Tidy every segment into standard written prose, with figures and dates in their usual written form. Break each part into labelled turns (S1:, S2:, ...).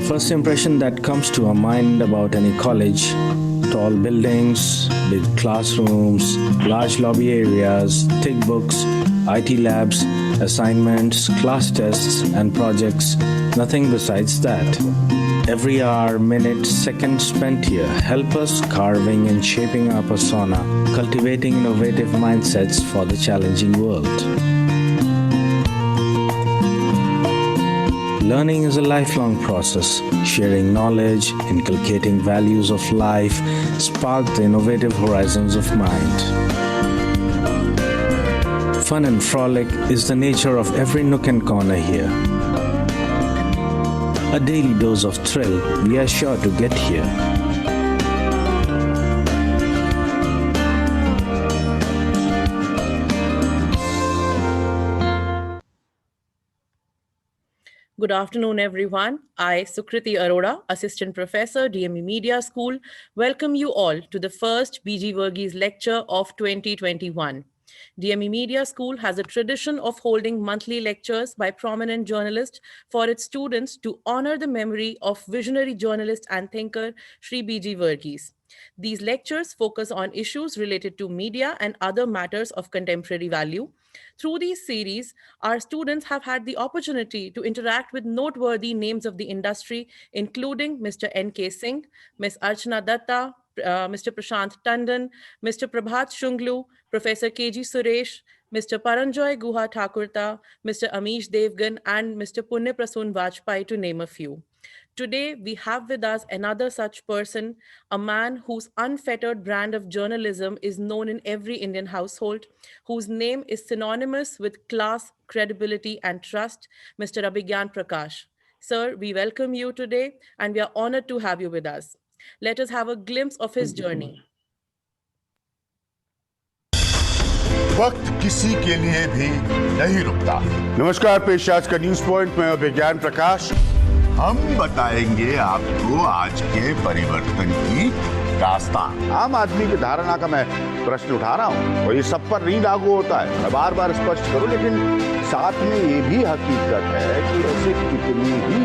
S1: First impression that comes to our mind about any college: tall buildings, big classrooms, large lobby areas, thick books, IT labs, assignments, class tests, and projects. Nothing besides that. Every hour, minute, second spent here help us carving and shaping our persona, cultivating innovative mindsets for the challenging world. Learning is a lifelong process. Sharing knowledge, inculcating values of life, spark the innovative horizons of mind. Fun and frolic is the nature of every nook and corner here. A daily dose of thrill we are sure to get here.
S2: Good afternoon, everyone. I, Sukriti Arora, Assistant Professor, DME Media School, welcome you all to the first BG Varghese lecture of 2021. DME Media School has a tradition of holding monthly lectures by prominent journalists for its students to honor the memory of visionary journalist and thinker Shri BG Varghese. These lectures focus on issues related to media and other matters of contemporary value. Through these series, our students have had the opportunity to interact with noteworthy names of the industry, including Mr. N.K. Singh, Ms. Archana Datta, Mr. Prashant Tandon, Mr. Prabhat Shunglu, Professor K.G. Suresh, Mr. Paranjoy Guha Thakurta, Mr. Amish Devgan, and Mr. Punya Prasoon Vajpayee, to name a few. Today, we have with us another such person, a man whose unfettered brand of journalism is known in every Indian household, whose name is synonymous with class, credibility, and trust, Mr. Abhigyan Prakash. Sir, we welcome you today, and we are honored to have you with us. Let us have a glimpse of his journey.
S3: वक्त किसी के लिए भी नहीं रुकता। नमस्कार, पेश आज का न्यूज पॉइंट में अभिज्ञान प्रकाश। हम बताएंगे आपको आज के परिवर्तन की दास्तान। आम आदमी की धारणा का मैं प्रश्न उठा रहा हूं और ये सब पर नहीं लागू होता है, मैं बार बार स्पष्ट करूं, लेकिन साथ में ये भी हकीकत है कि ऐसे कितनी ही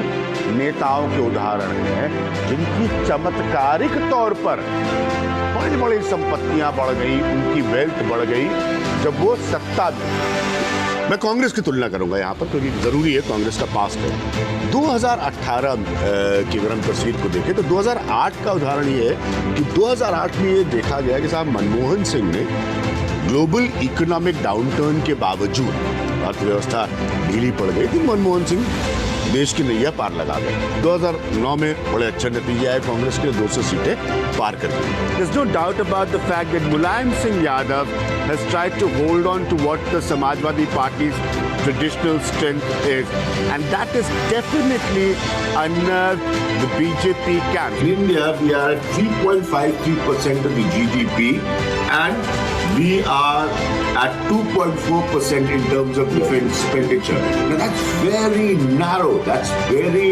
S3: नेताओं के उदाहरण हैं जिनकी चमत्कारिक तौर पर बड़ी बड़ी संपत्तियां बढ़ गई, उनकी वेल्थ बढ़ गई जब वो सत्ता में। मैं कांग्रेस की तुलना करूंगा यहाँ पर क्योंकि जरूरी है, कांग्रेस का पास्ट है। 2018 की अगर हम तस्वीर को देखें तो 2008 का उदाहरण ये है कि 2008 में ये देखा गया कि साहब मनमोहन सिंह ने ग्लोबल इकोनॉमिक डाउनटर्न के बावजूद, अर्थव्यवस्था ढीली पड़ गई थी, मनमोहन सिंह देश की नैया पार लगा गए। 2009 में बड़े अच्छे नतीजे आए कांग्रेस के, 200 सीटें पार कर गई। There's no doubt about the fact that Mulayam Singh Yadav has tried to hold on to what the Samajwadi Party's traditional strength is, and that is definitely unnerved the BJP camp. In India, we are at 3.53% of the GDP, and we are at 2.4% in terms of defense expenditure. Now that's very narrow. That's very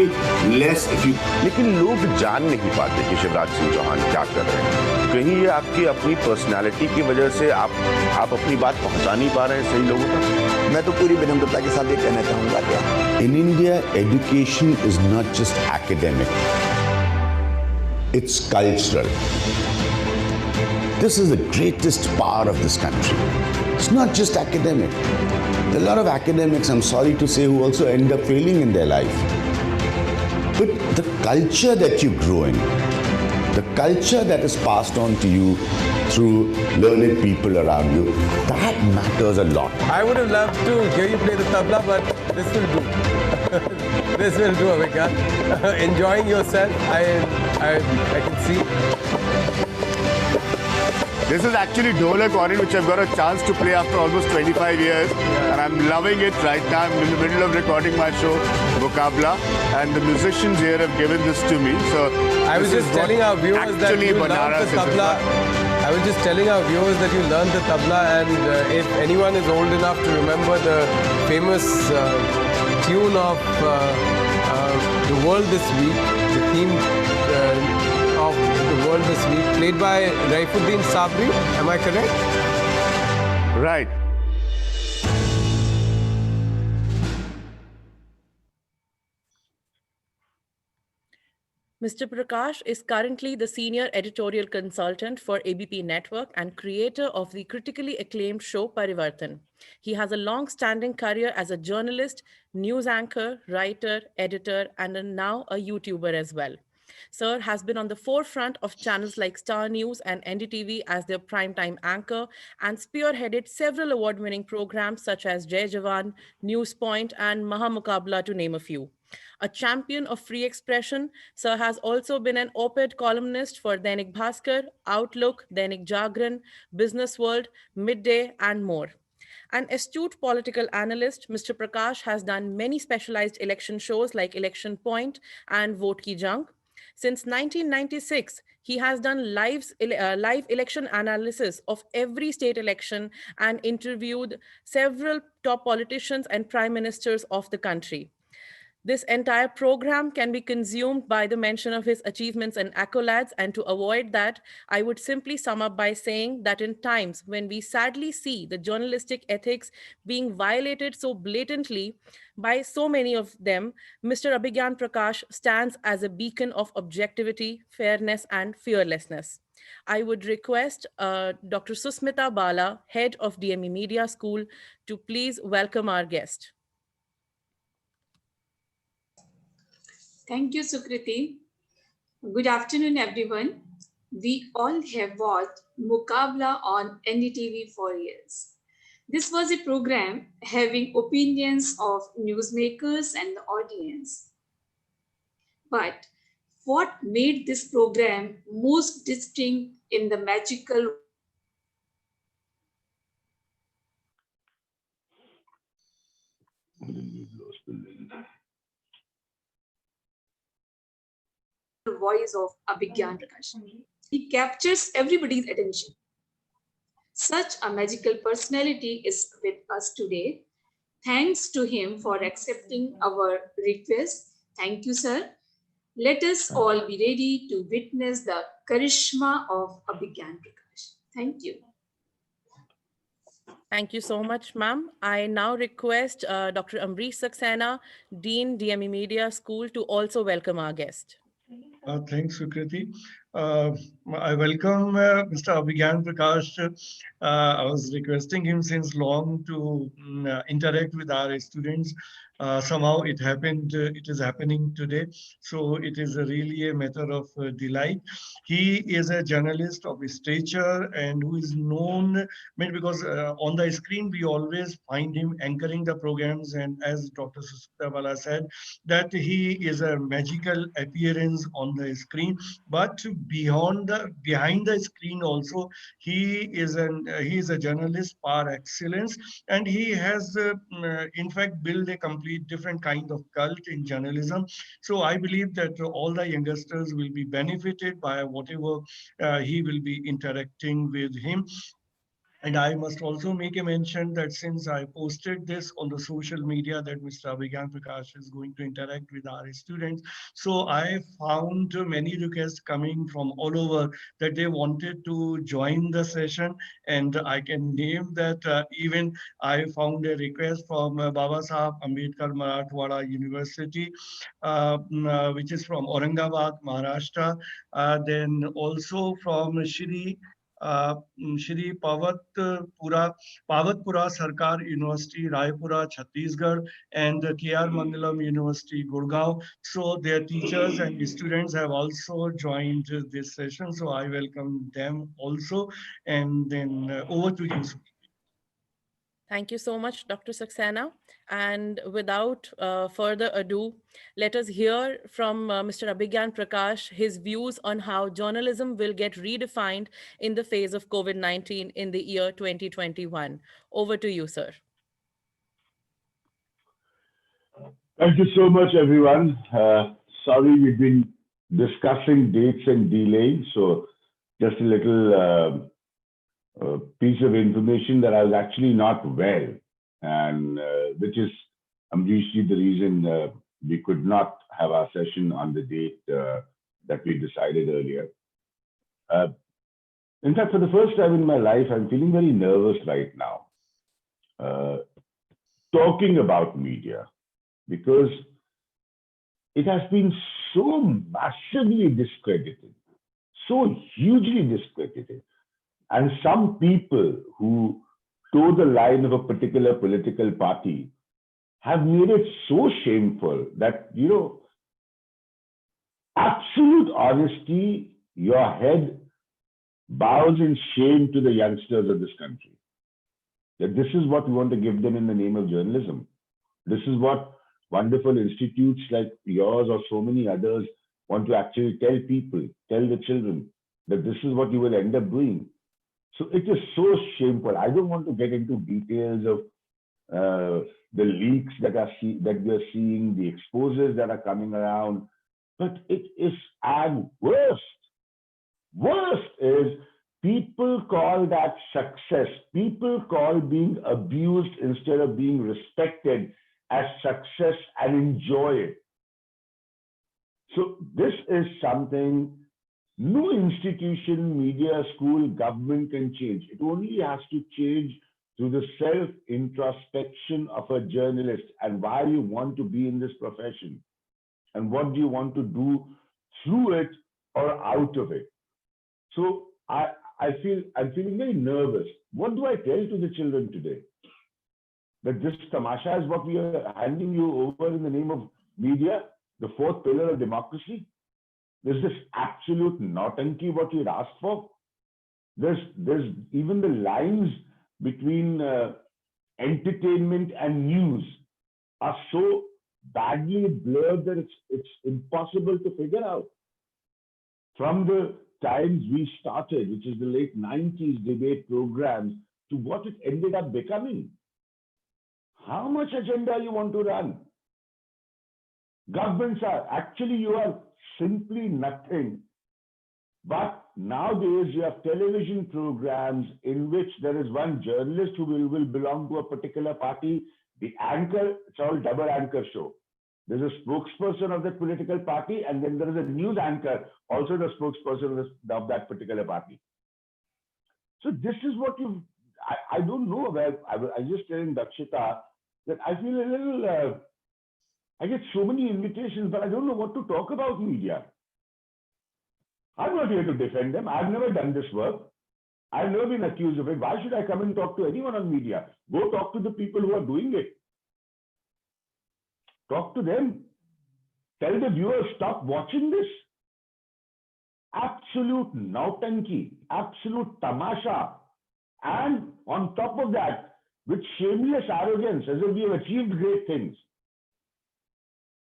S3: less. If you लेकिन लोग जान नहीं पाते कि शिवराज सिंह चौहान क्या कर रहे हैं। कहीं ये आपकी अपनी पर्सनालिटी की वजह से आप अपनी बात पहुंचा नहीं पा रहे हैं सही लोगों तक। मैं तो पूरी विनम्रता के साथ ये कहना चाहूंगा कि in India, education is not just academic. It's cultural. This is the greatest power of this country. It's not just academic. There are a lot of academics, I'm sorry to say, who also end up failing in their life. But the culture that you grow in, the culture that is passed on to you through learned people around you, that matters a lot.
S4: I would have loved to hear you play the tabla, but this will do. This will do, Abhigyan. Enjoying yourself, I can see. This is actually Dholak on it, which I've got a chance to play after almost 25 years. Yeah. And I'm loving it right now. I'm in the middle of recording my show, Vocabla. And the musicians here have given this to me. So I was just telling our viewers that you learned the tabla. I was just telling our viewers that you learned the tabla. And if anyone is old enough to remember the famous tune of The World This Week, the theme of The World This Week, played by Raifuddin Sabri. Am I correct? Right.
S2: Mr. Prakash is currently the senior editorial consultant for ABP Network and creator of the critically acclaimed show Parivartan. He has a long-standing career as a journalist, news anchor, writer, editor, and now a YouTuber as well. Sir has been on the forefront of channels like Star News and NDTV as their primetime anchor and spearheaded several award-winning programs such as Jai Jawan, Newspoint, and Mahamukabla, to name a few. A champion of free expression, Sir has also been an op-ed columnist for Dainik Bhaskar, Outlook, Dainik Jagran, Business World, Midday, and more. An astute political analyst, Mr. Prakash has done many specialized election shows like Election Point and Vote Ki Jang. Since 1996, he has done live election analysis of every state election and interviewed several top politicians and prime ministers of the country. This entire program can be consumed by the mention of his achievements and accolades, and to avoid that, I would simply sum up by saying that in times when we sadly see the journalistic ethics being violated so blatantly by so many of them, Mr. Abhigyan Prakash stands as a beacon of objectivity, fairness, and fearlessness. I would request Dr. Susmita Bala, head of DME Media School, to please welcome our guest.
S5: Thank you, Sukriti. Good afternoon, everyone. We all have watched Mukabla on NDTV for years. This was a program having opinions of newsmakers and the audience. But what made this program most distinct in the magical voice of Abhigyan Prakash. He captures everybody's attention. Such a magical personality is with us today. Thanks to him for accepting our request. Thank you, sir. Let us all be ready to witness the charisma of Abhigyan Prakash. Thank you.
S2: Thank you so much, ma'am. I now request Dr. Amrish Saxena, Dean, DME Media School, to also welcome our guest.
S6: Thanks, Sukriti. I welcome Mr. Abhigyan Prakash. I was requesting him since long to interact with our students. Somehow it happened, it is happening today. So it is really a matter of delight. He is a journalist of stature and who is known, because on the screen we always find him anchoring the programs, and as Dr. Susmita Bala said, that he is a magical appearance on the screen, but behind the screen also he is a journalist par excellence, and he has in fact built a complete different kind of cult in journalism. So I believe that all the youngsters will be benefited by whatever he will be interacting with him. And I must also make a mention that since I posted this on the social media that Mr. Abhigyan Prakash is going to interact with our students, so I found many requests coming from all over that they wanted to join the session. And I can name that even I found a request from Baba Sahab Ambedkar Marathwada University, which is from Aurangabad, Maharashtra. Then also from Shri Pavatpura Sarkar University, Raipura, Chhattisgarh, and KR Mangalam University, Gurgaon. So their teachers and students have also joined this session. So I welcome them also. And then over to you.
S2: Thank you so much, Dr. Saxena. And without further ado, let us hear from Mr. Abhigyan Prakash his views on how journalism will get redefined in the phase of COVID-19 in the year 2021. Over to you, sir.
S3: Thank you so much, everyone. Sorry, we've been discussing dates and delaying, so just a little piece of information that I was actually not well, and which is usually the reason we could not have our session on the date that we decided earlier. In fact, for the first time in my life, I'm feeling very nervous right now talking about media, because it has been so massively discredited, so hugely discredited. And some people who toe the line of a particular political party have made it so shameful that, absolute honesty, your head bows in shame to the youngsters of this country. That this is what we want to give them in the name of journalism. This is what wonderful institutes like yours or so many others want to actually tell people, tell the children that this is what you will end up doing. So it is so shameful. I don't want to get into details of the leaks that we are seeing, the exposes that are coming around, but it is, and worst is people call that success. People call being abused instead of being respected as success and enjoy it. So this is something no institution, media, school, government can change. It only has to change through the self-introspection of a journalist and why you want to be in this profession and what do you want to do through it or out of it. So I'm feeling very nervous. What do I tell to the children today? That this tamasha is what we are handing you over in the name of media, the fourth pillar of democracy? There's this absolute nautanki what you'd asked for. There's even the lines between entertainment and news are so badly blurred that it's impossible to figure out. From the times we started, which is the late 90s debate programs, to what it ended up becoming. How much agenda you want to run? Governments are, actually you are simply nothing. But nowadays you have television programs in which there is one journalist who will belong to a particular party. The anchor, it's all double anchor show. There's a spokesperson of that political party, and then there is a news anchor, also the spokesperson of that particular party. So this is what I don't know where, I was just telling Dakshita that I feel a little, I get so many invitations, but I don't know what to talk about media. I'm not here to defend them. I've never done this work. I've never been accused of it. Why should I come and talk to anyone on media? Go talk to the people who are doing it. Talk to them. Tell the viewers, stop watching this. Absolute nautanki, absolute tamasha. And on top of that, with shameless arrogance, as if we have achieved great things.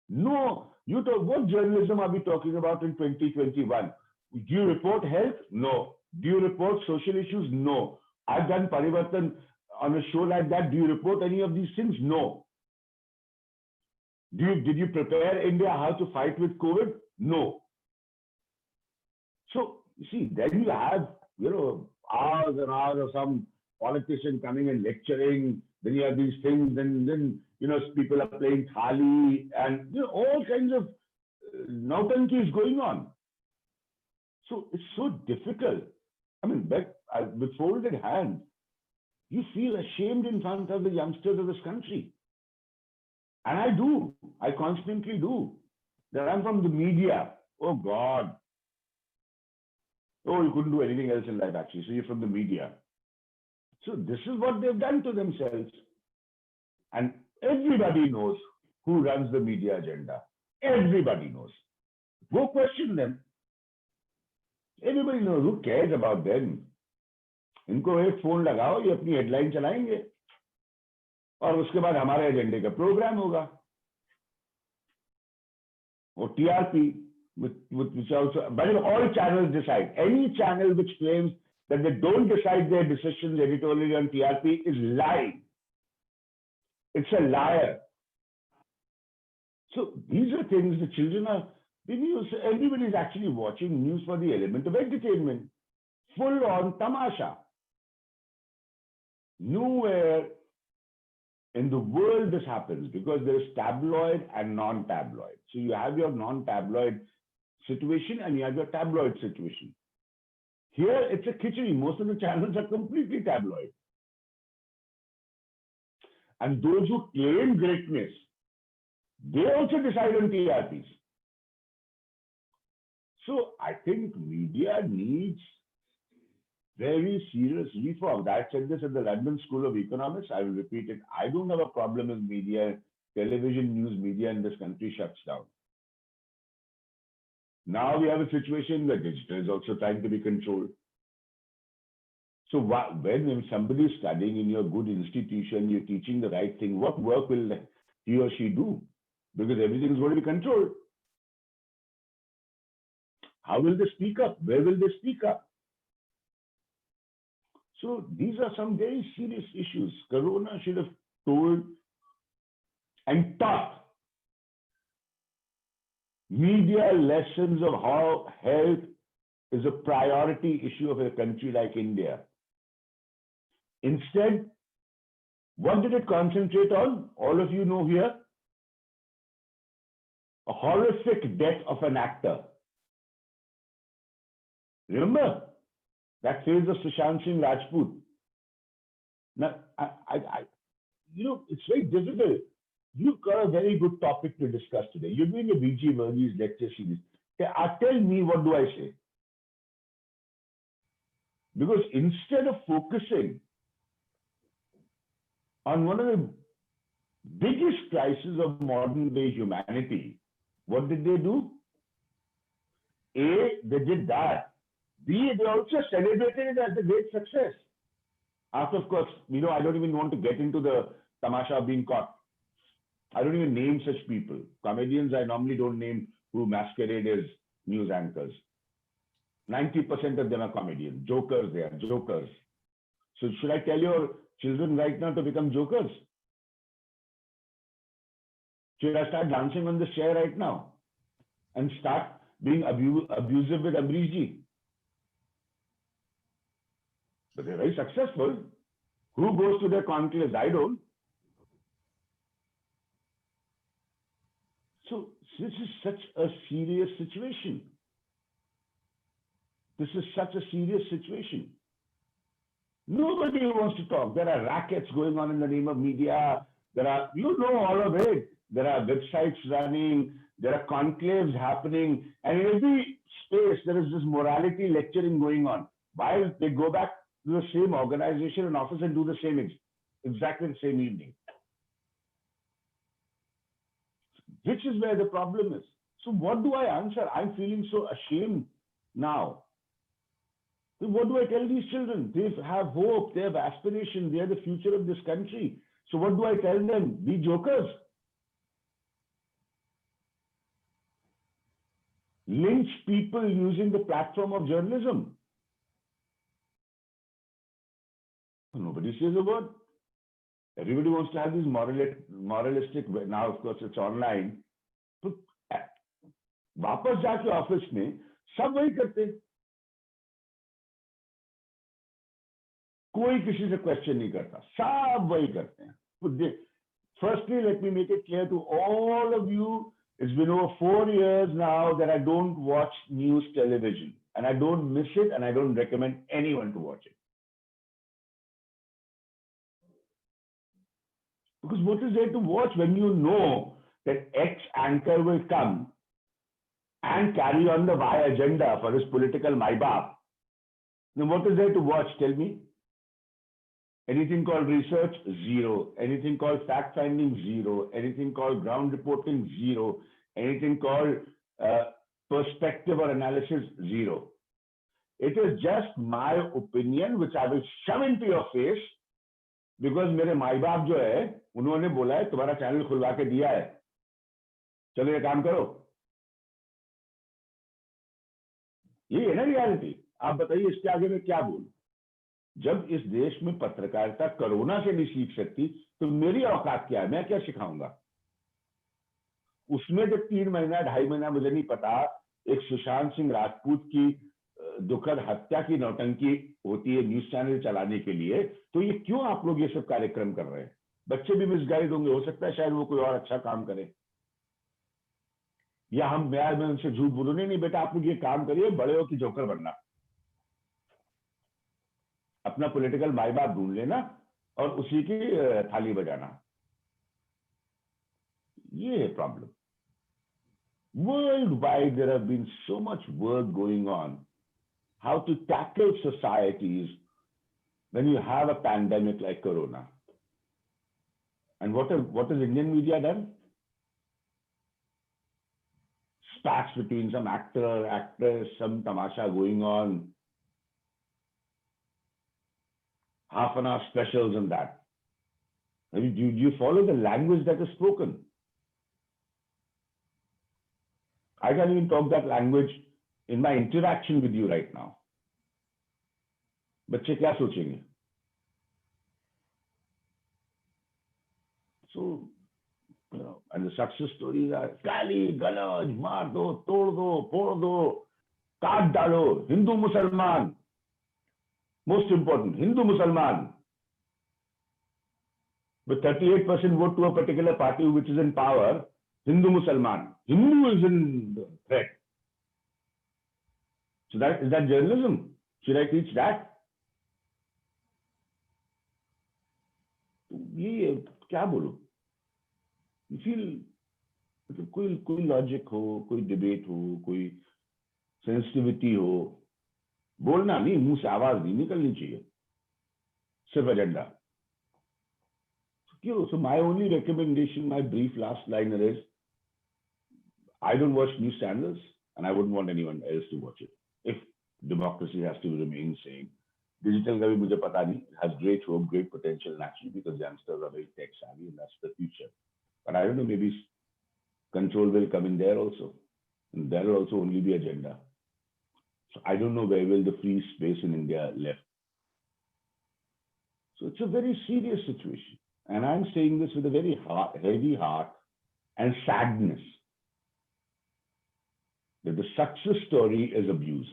S3: No, what journalism are we talking about in 2021? Do you report health? No. Do you report social issues? No. I've done Parivartan on a show like that. Do you report any of these things? No. Did you prepare India how to fight with COVID? No. So, you see, then you have, hours and hours of some politician coming and lecturing. Then you have these things, then people are playing thali and, all kinds of nautanki is going on. So it's so difficult. I mean, with folded hands, you feel ashamed in front of the youngsters of this country. And I do. I constantly do. That I'm from the media. Oh, God. Oh, you couldn't do anything else in life, actually. So you're from the media. So this is what they've done to themselves. And everybody knows who runs the media agenda. Everybody knows. Go question them. Everybody knows. Who cares about them? इनको एक phone लगाओ, ये अपनी headline चलाएंगे और उसके बाद हमारे एजेंडे का प्रोग्राम होगा. Or TRP, which also, but all channels decide. Any channel which claims that they don't decide their decisions editorially on TRP is lying. It's a liar. So these are things the children are, everybody is actually watching news for the element of entertainment. Full on tamasha. Nowhere in the world this happens because there is tabloid and non-tabloid. So you have your non-tabloid situation and you have your tabloid situation. Here it's a khichdi. Most of the channels are completely tabloid. And those who claim greatness, they also decide on TRPs. So I think media needs very serious reform. I said this at the London School of Economics. I will repeat it. I don't have a problem with media, television, news media in this country shuts down. Now we have a situation where digital is also trying to be controlled. So when somebody is studying in your good institution, you're teaching the right thing, what work will he or she do? Because everything is going to be controlled. How will they speak up? Where will they speak up? So these are some very serious issues. Corona should have told and taught media lessons of how health is a priority issue of a country like India. Instead, what did it concentrate on? All of you know here. A horrific death of an actor. Remember that phase of Sushant Singh Rajput? Now, it's very difficult. You've got a very good topic to discuss today. You're doing a BG Verghese lecture series. Tell me, what do I say? Because instead of focusing on one of the biggest crises of modern day humanity, what did they do? A, they did that. B, they also celebrated it as a great success. After, of course, I don't even want to get into the tamasha of being caught. I don't even name such people. Comedians, I normally don't name who masquerade as news anchors. 90% of them are comedians. Jokers, they are jokers. So should I tell your children right now to become jokers? Should I start dancing on the chair right now and start being abusive with Amrish ji? But they're very successful. Who goes to their conclaves? I don't. So this is such a serious situation. This is such a serious situation. Nobody wants to talk. There are rackets going on in the name of media. There are, all of it. There are websites running. There are conclaves happening. And in every space, there is this morality lecturing going on. While they go back to the same organization and office and do the same, exactly the same evening. Which is where the problem is. So what do I answer? I'm feeling so ashamed now. What do I tell these children? They have hope, they have aspiration, they are the future of this country. So what do I tell them? Be jokers. Lynch people using the platform of journalism. Nobody says a word. Everybody wants to have these moralistic, now of course it's online. तो वापस जाके office में सब वही करते हैं. कोई किसी से क्वेश्चन नहीं करता, सब वही करते हैं. Firstly, let me make it clear to all of you, it's been over 4 years now that I don't watch news television, and I don't miss it, and I don't recommend anyone to watch it. Because what is there to watch when you know that X anchor will come and carry on the Y agenda for his political maibab? Then what is there to watch? Tell me. Anything called research? Zero. Anything called fact-finding? Zero. Anything called ground reporting? Zero. Anything called perspective or analysis? Zero. It is just my opinion, which I will shove into your face, because मेरे माई बाप जो है उन्होंने बोला है तुम्हारा channel खुलवा के दिया है, चलो ये काम करो. ये है ना रियलिटी. आप बताइए इसके आगे मैं क्या बोलूं? जब इस देश में पत्रकारिता कोरोना से नहीं सीख सकती तो मेरी औकात क्या है? मैं क्या सिखाऊंगा? उसमें जब 3 महीना 2.5 महीना मुझे नहीं पता एक सुशांत सिंह राजपूत की दुखद हत्या की नौटंकी होती है न्यूज चैनल चलाने के लिए, तो ये क्यों आप लोग ये सब कार्यक्रम कर रहे हैं? बच्चे भी मिसगाइड होंगे, हो सकता है शायद वो कोई और अच्छा काम करे, या मैं उनसे झूठ बोलूं नहीं बेटा आप लोग ये काम करिए, बड़े हो कि जोकर बनना, अपना पॉलिटिकल माई बाप ढूंढ लेना और उसी की थाली बजाना. ये है problem. Worldwide, there have been so much work going on how to tackle societies when you have a pandemic like Corona. And what has Indian media done? Spats between some actor, actress, some tamasha going on, half-an-hour specials and that. Do you follow the language that is spoken? I can't even talk that language in my interaction with you right now. बच्चे क्या सोचेंगे? So, and the success stories are गाली गलौज, मार दो, तोड़ दो, फोड़ दो, काट डालो, Hindu Musalman. Most important, Hindu Musalman. With 38% vote to a particular party which is in power, Hindu Musalman. Hindu is in threat. So is that journalism? Should I teach that? ये क्या बोलो? You feel कोई logic हो, कोई debate हो, कोई sensitivity हो, बोलना नहीं, मुंह से आवाज नहीं निकलनी चाहिए, सिर्फ agenda. So my only recommendation, my brief last liner is, I don't watch news channels and I wouldn't want anyone else to watch it. If democracy has to remain sane, digital का भी मुझे पता नहीं, has great hope, great potential naturally because youngsters are very tech savvy and that's the future. But I don't know, maybe control will come in there also. And there will also only be agenda. So I don't know where will the free space in India left. So it's a very serious situation. And I'm saying this with a very heavy heart and sadness that the success story is abuse.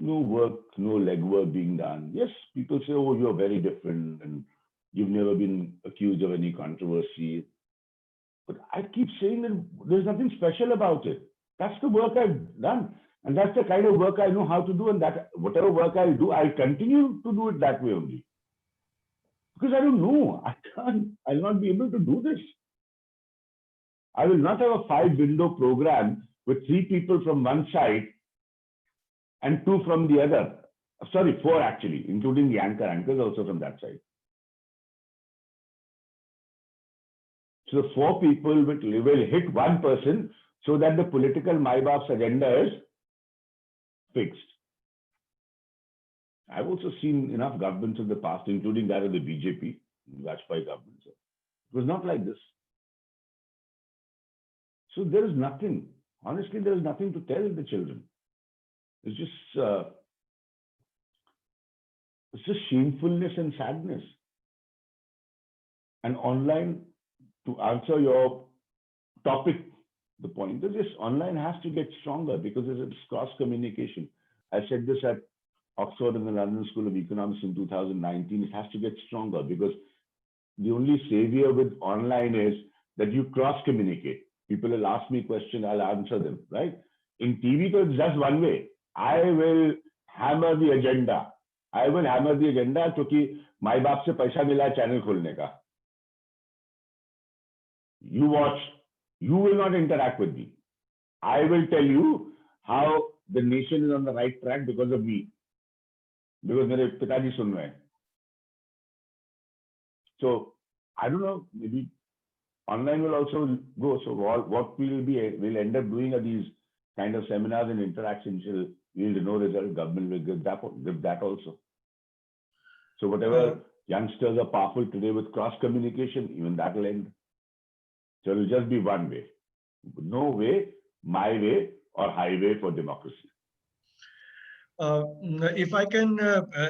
S3: No work, no legwork being done. Yes, people say, oh, you're very different and you've never been accused of any controversy. But I keep saying that there's nothing special about it. That's the work I've done. And that's the kind of work I know how to do. And that whatever work I do, I'll continue to do it that way only. Because I don't know. I'll not be able to do this. I will not have a 5-window program with 3 people from one side and 2 from the other. Sorry, 4 actually, including the anchors also from that side. So the 4 people will hit one person so that the political MyBab's agenda is fixed. I've also seen enough governments in the past, including that of the BJP, Vajpayee government. So it was not like this. So there is nothing. Honestly, there is nothing to tell the children. It's just shamefulness and sadness. And online, to answer your topic, the point is this: online has to get stronger because it's cross communication. I said this at Oxford and the London School of Economics in 2019. It has to get stronger because the only savior with online is that you cross communicate. People will ask me questions, I'll answer them, right? In TV, it's just one way. I will hammer the agenda. I will hammer the agenda क्योंकि माई बाप से पैसा मिला channel खोलने का. You watch. You will not interact with me. I will tell you how the nation is on the right track because of me. Because मेरे पिताजी सुन रहे हैं. So I don't know. Maybe online will also go. So what we'll end up doing are these kind of seminars and interactions. We'll know result. Government will give that also. So whatever youngsters are powerful today with cross communication, even that will end. So it will just be one way. No way, my way, or highway for democracy.
S6: If I can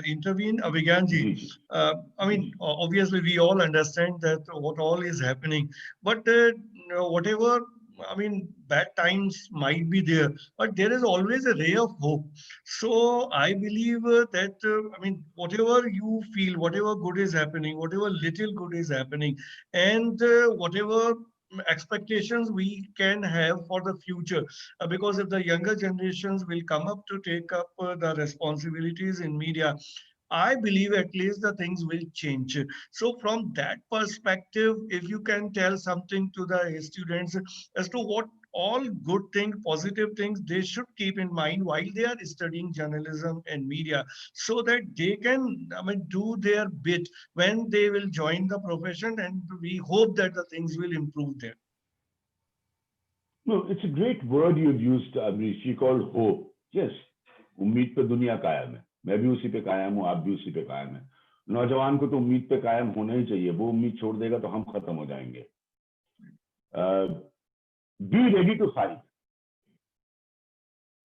S6: intervene, Abhigyanji, I mean, obviously we all understand that what all is happening, but whatever, I mean, bad times might be there, but there is always a ray of hope. So I believe that, I mean, whatever you feel, whatever good is happening, whatever little good is happening, and whatever expectations we can have for the future, because if the younger generations will come up to take up the responsibilities in media, I believe at least the things will change. So from that perspective, if you can tell something to the students as to what all good things, positive things they should keep in mind while they are studying journalism and media, so that they can, I mean, do their bit when they will join the profession, and we hope that the things will improve there.
S3: No, it's a great word you've used, Amrish. You called hope. Yes, उम्मीद पे दुनिया कायम है. मैं भी उसी पे कायम हूँ, आप भी उसी पे कायम है. नौजवान को तो उम्मीद पे कायम होना ही चाहिए. वो उम्मीद छोड़ देगा तो हम खत्म हो जाएंगे. Be ready to fight.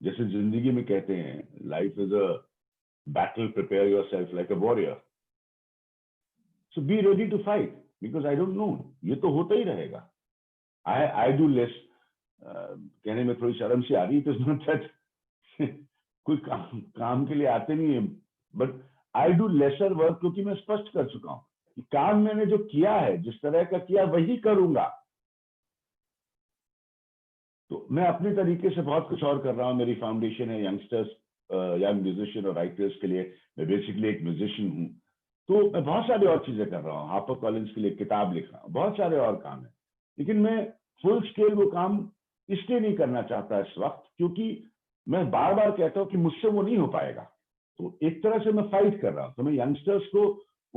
S3: जैसे जिंदगी में कहते हैं, life is a battle. Prepare yourself like a warrior. So be ready to fight, because I don't know. ये तो होता ही रहेगा. I do less. कहने में थोड़ी शर्म सी आ रही है. It is not that कोई काम के लिए आते नहीं है, but I do lesser work, क्योंकि मैं स्पष्ट कर चुका हूं कि काम मैंने जो किया है, जिस तरह का किया वही करूंगा. तो मैं अपने तरीके से बहुत कुछ और कर रहा हूं. मेरी फाउंडेशन है यंगस्टर्स, यंग म्यूजिशियन और राइटर्स के लिए. मैं बेसिकली एक म्यूजिशियन हूं, तो मैं बहुत सारी और चीजें कर रहा हूँ. हार्पर कॉलिंस के लिए किताब लिख रहा हूँ, बहुत सारे और काम है. लेकिन मैं फुल स्केल वो काम इसलिए नहीं करना चाहता इस वक्त, क्योंकि मैं बार बार कहता हूं कि मुझसे वो नहीं हो पाएगा. तो एक तरह से मैं फाइट कर रहा हूं. तो मैं यंगस्टर्स को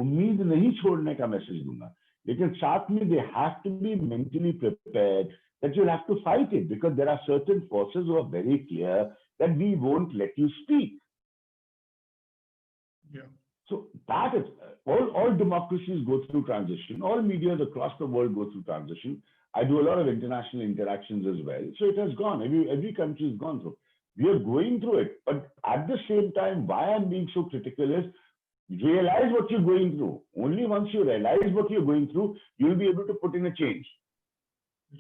S3: उम्मीद नहीं छोड़ने का मैसेज दूंगा, लेकिन साथ में they have to be mentally prepared that you have to fight it, because there are certain forces who are very clear that we won't let you speak. So that is, all democracies go through transition. All medias across the world go through transition. I do a lot of international interactions as well. So it has gone. Every country has gone through. We are going through it. But at the same time, why I'm being so critical is realize what you're going through. Only once you realize what you're going through, you'll be able to put in a change.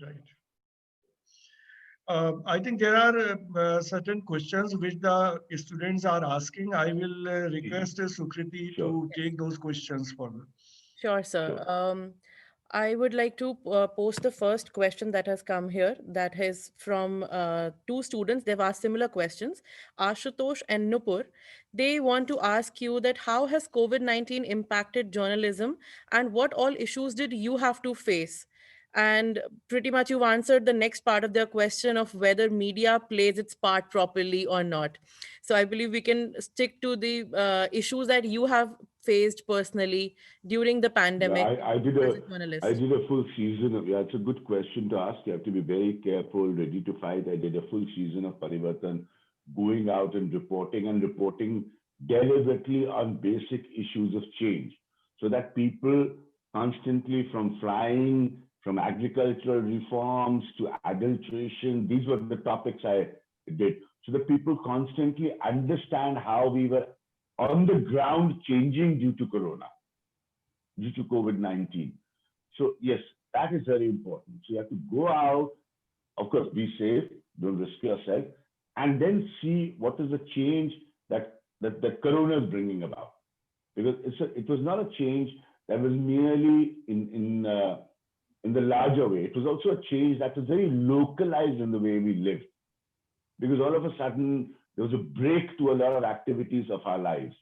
S6: Right. I think there are certain questions which the students are asking. I will request Sukriti to take those questions for them.
S2: Sure, sir. I would like to post the first question that has come here. That is from two students. They've asked similar questions, Ashutosh and Nupur. They want to ask you that how has COVID-19 impacted journalism and what all issues did you have to face? And pretty much you've answered the next part of their question of whether media plays its part properly or not. So I believe we can stick to the issues that you have faced personally during the pandemic.
S3: Yeah, I did
S2: as a journalist.
S3: I did a full season of, yeah, it's a good question to ask. You have to be very careful, ready to fight. I did a full season of Parivartan, going out and reporting deliberately on basic issues of change, so that people constantly, from flying, from agricultural reforms to adulteration, these were the topics I did, so that people constantly understand how we were on the ground changing due to Corona, due to COVID-19. So yes, that is very important. So you have to go out, of course, be safe, don't risk yourself, and then see what is the change that Corona is bringing about. Because it was not a change that was merely in the larger way. It was also a change that was very localized in the way we lived. Because all of a sudden, there was a break to a lot of activities of our lives.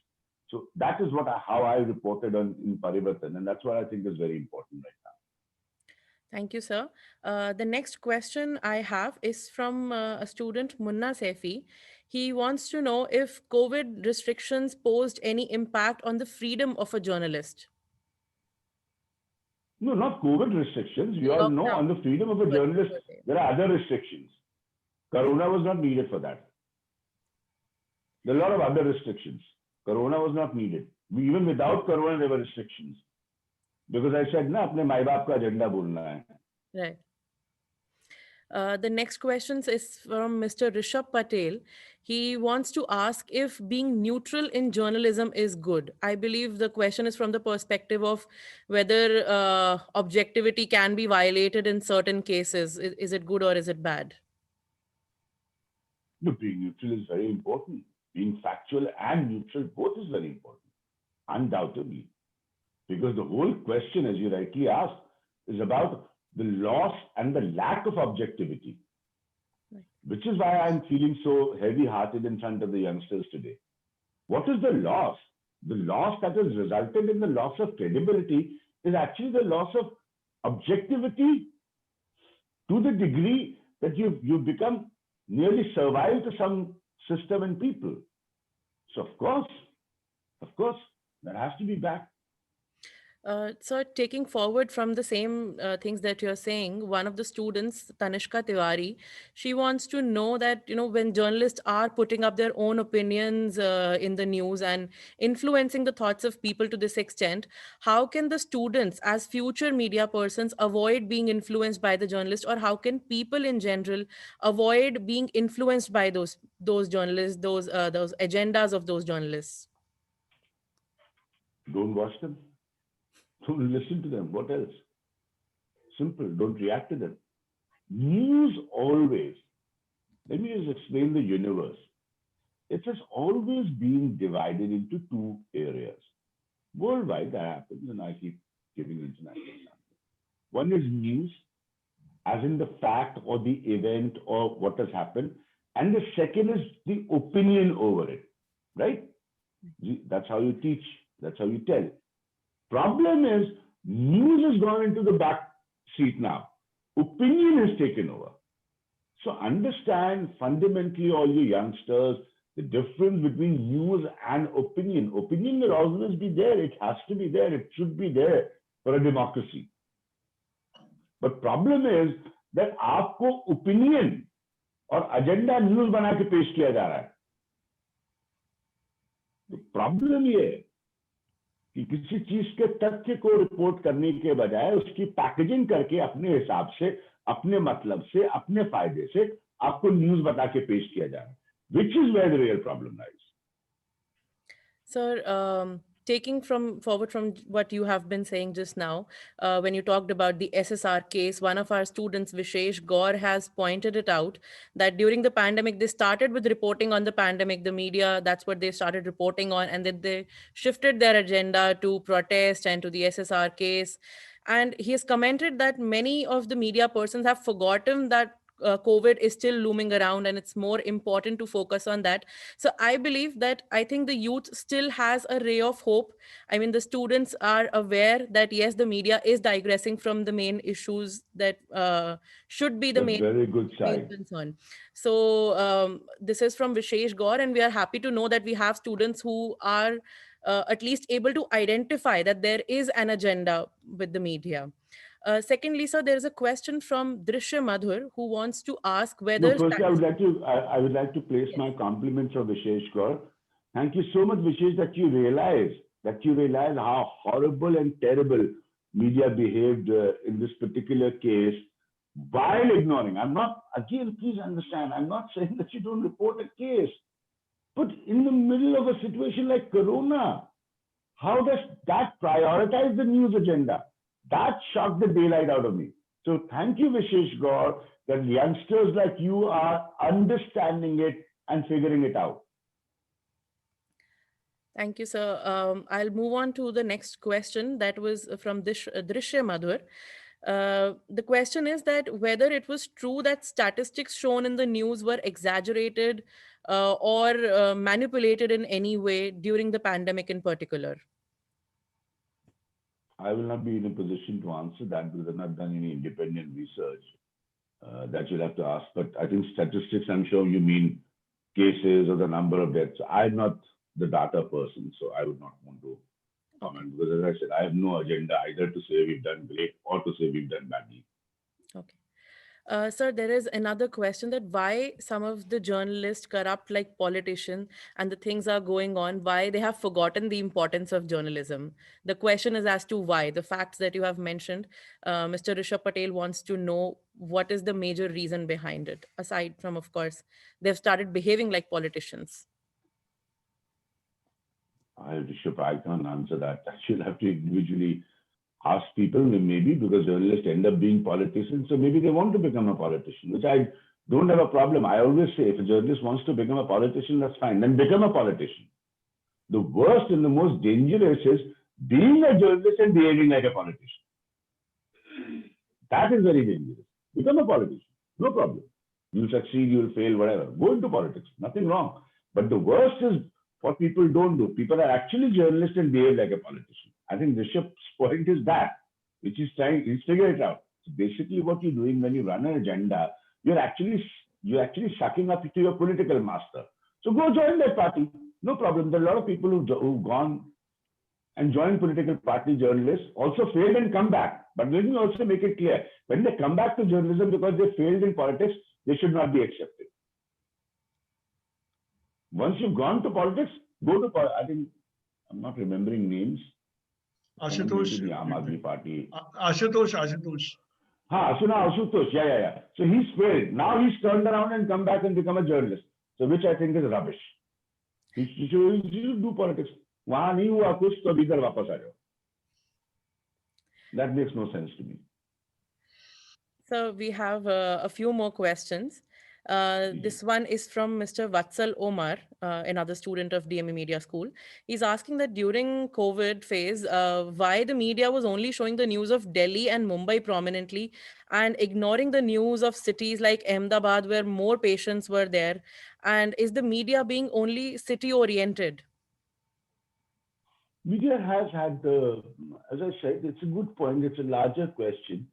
S3: So that is how I reported on in Parivartan, and that's what I think is very important right now.
S2: Thank you, sir. The next question I have is from a student, Munna Saifi. He wants to know if COVID restrictions posed any impact on the freedom of a journalist.
S3: No, not COVID restrictions. We all know on the freedom of a journalist, there are other restrictions. Corona was not needed for that. There are a lot of other restrictions. Corona was not needed. Even without Corona, there were restrictions. Because I said, na, apne mai baap ka agenda bolna hai.
S2: Right. The next question is from Mr. Rishabh Patel. He wants to ask if being neutral in journalism is good. I believe the question is from the perspective of whether objectivity can be violated in certain cases. Is it good or is it bad?
S3: No, being neutral is very important. Being factual and neutral, both is very important, undoubtedly. Because the whole question, as you rightly asked, is about the loss and the lack of objectivity, right. Which is why I'm feeling so heavy-hearted in front of the youngsters today. What is the loss? The loss that has resulted in the loss of credibility is actually the loss of objectivity to the degree that you've become nearly servile to some system and people. So of course, that has to be back.
S2: So taking forward from the same things that you're saying, one of the students, Tanishka Tiwari, she wants to know that, when journalists are putting up their own opinions in the news and influencing the thoughts of people to this extent, how can the students as future media persons avoid being influenced by the journalist, or how can people in general avoid being influenced by those journalists, those agendas of those journalists?
S3: Don't watch them. Don't listen to them. What else? Simple. Don't react to them. News always, let me just explain the universe. It has always been divided into two areas. Worldwide, that happens, and I keep giving international examples. One is news, as in the fact or the event or what has happened. And the second is the opinion over it, right? That's how you teach. That's how you tell. Problem is, news has gone into the back seat now. Opinion has taken over. So understand fundamentally, all you youngsters, the difference between news and opinion. Opinion will always be there. It has to be there. It should be there for a democracy. But problem is that आपको opinion और agenda news बना के पेश किया जा रहा है. तो problem ये है कि किसी चीज के तथ्य को रिपोर्ट करने के बजाय उसकी पैकेजिंग करके अपने हिसाब से, अपने मतलब से, अपने फायदे से आपको न्यूज बता के पेश किया जा रहा है, which is where the real problem lies.
S2: Sir, taking forward from what you have been saying just now, when you talked about the SSR case, one of our students, Vishesh Gaur, has pointed it out that during the pandemic, they started with reporting on the pandemic, the media, that's what they started reporting on, and then they shifted their agenda to protest and to the SSR case. And he has commented that many of the media persons have forgotten that COVID is still looming around and it's more important to focus on that. So I believe that I think the youth still has a ray of hope. I mean, the students are aware that yes, the media is digressing from the main issues that should be the main
S3: very good side
S2: concern. So this is from Vishesh Gaur, and we are happy to know that we have students who are at least able to identify that there is an agenda with the media. Secondly, sir, there is a question from Drishya Madhur who wants to ask whether...
S3: No, firstly, I would like to place my compliments of Vishesh Gaur. Thank you so much, Vishesh, that you realize how horrible and terrible media behaved in this particular case while ignoring. I'm not, again, please understand, I'm not saying that you don't report a case, but in the middle of a situation like Corona, how does that prioritize the news agenda? That shocked the daylight out of me. So thank you, Vishesh Gaur, that youngsters like you are understanding it and figuring it out.
S2: Thank you, sir. I'll move on to the next question that was from Drishya Madhur. The question is that whether it was true that statistics shown in the news were exaggerated or manipulated in any way during the pandemic in particular.
S3: I will not be in a position to answer that because I've not done any independent research. That you'll have to ask. But I think statistics, I'm sure you mean cases or the number of deaths. I'm not the data person, so I would not want to comment because, as I said, I have no agenda either to say we've done great or to say we've done badly.
S2: Okay. Sir, there is another question that why some of the journalists corrupt like politicians and the things are going on, why they have forgotten the importance of journalism. The question is as to why. The facts that you have mentioned, Mr. Rishabh Patel wants to know what is the major reason behind it, aside from, of course, they've started behaving like politicians.
S3: Rishabh, I can't answer that. You'll have to individually ask people, maybe because journalists end up being politicians, so maybe they want to become a politician, which I don't have a problem. I always say if a journalist wants to become a politician, that's fine, then become a politician. The worst and the most dangerous is being a journalist and behaving like a politician. That is very dangerous. Become a politician, no problem. You'll succeed, you'll fail, whatever. Go into politics, nothing wrong. But the worst is what people don't do. People are actually journalists and behave like a politician. I think Rishabh's point is that, which is he's figured it out. So basically, what you're doing when you run an agenda, you're actually sucking up to your political master. So go join that party. No problem. There are a lot of people who've gone and joined political party journalists, also failed and come back. But let me also make it clear, when they come back to journalism because they failed in politics, they should not be accepted. Once you've gone to politics, go to politics. I think, I'm not remembering names.
S6: Ashutosh.
S3: The Aam Aadmi Party.
S6: Ashutosh.
S3: Ashutosh. Yeah. So he's failed. Now he's turned around and come back and become a journalist. So which I think is rubbish. He should do politics. वहां नहीं हुआ कुछ तो इधर वापस आ जाओ. That makes no sense to me.
S2: So we have a few more questions. This one is from Mr. Vatsal Omar, another student of DME Media School. He's asking that during COVID phase, why the media was only showing the news of Delhi and Mumbai prominently and ignoring the news of cities like Ahmedabad where more patients were there. And is the media being only city oriented?
S3: Media has had, as I said, it's a good point. It's a larger question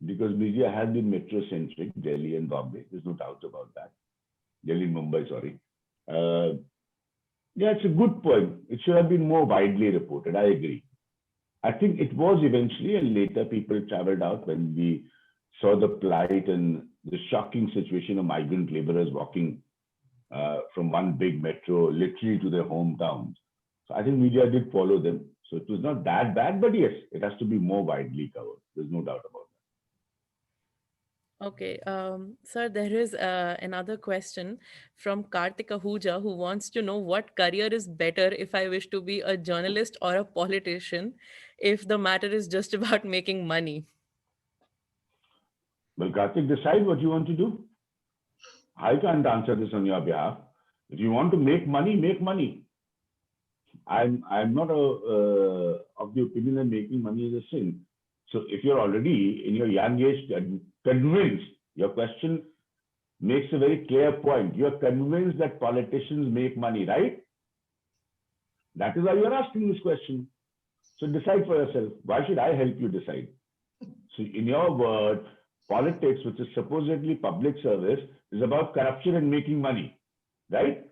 S3: because media has been metro-centric, Delhi and Bombay. There's no doubt about that. Delhi and Mumbai, sorry. Yeah, it's a good point. It should have been more widely reported. I agree. I think it was eventually, and later people traveled out when we saw the plight and the shocking situation of migrant laborers walking from one big metro literally to their hometowns. So I think media did follow them. So it was not that bad, but yes, it has to be more widely covered. There's no doubt about that.
S2: Okay, sir, there is another question from Kartik Ahuja who wants to know what career is better if I wish to be a journalist or a politician, if the matter is just about making money.
S3: Well, Kartik, decide what you want to do. I can't answer this on your behalf. If you want to make money, make money. I'm not of the opinion that making money is a sin. So if you're already in your young age convinced, your question makes a very clear point. You're convinced that politicians make money, right? That is why you're asking this question. So decide for yourself. Why should I help you decide? So in your word, politics, which is supposedly public service, is about corruption and making money, right?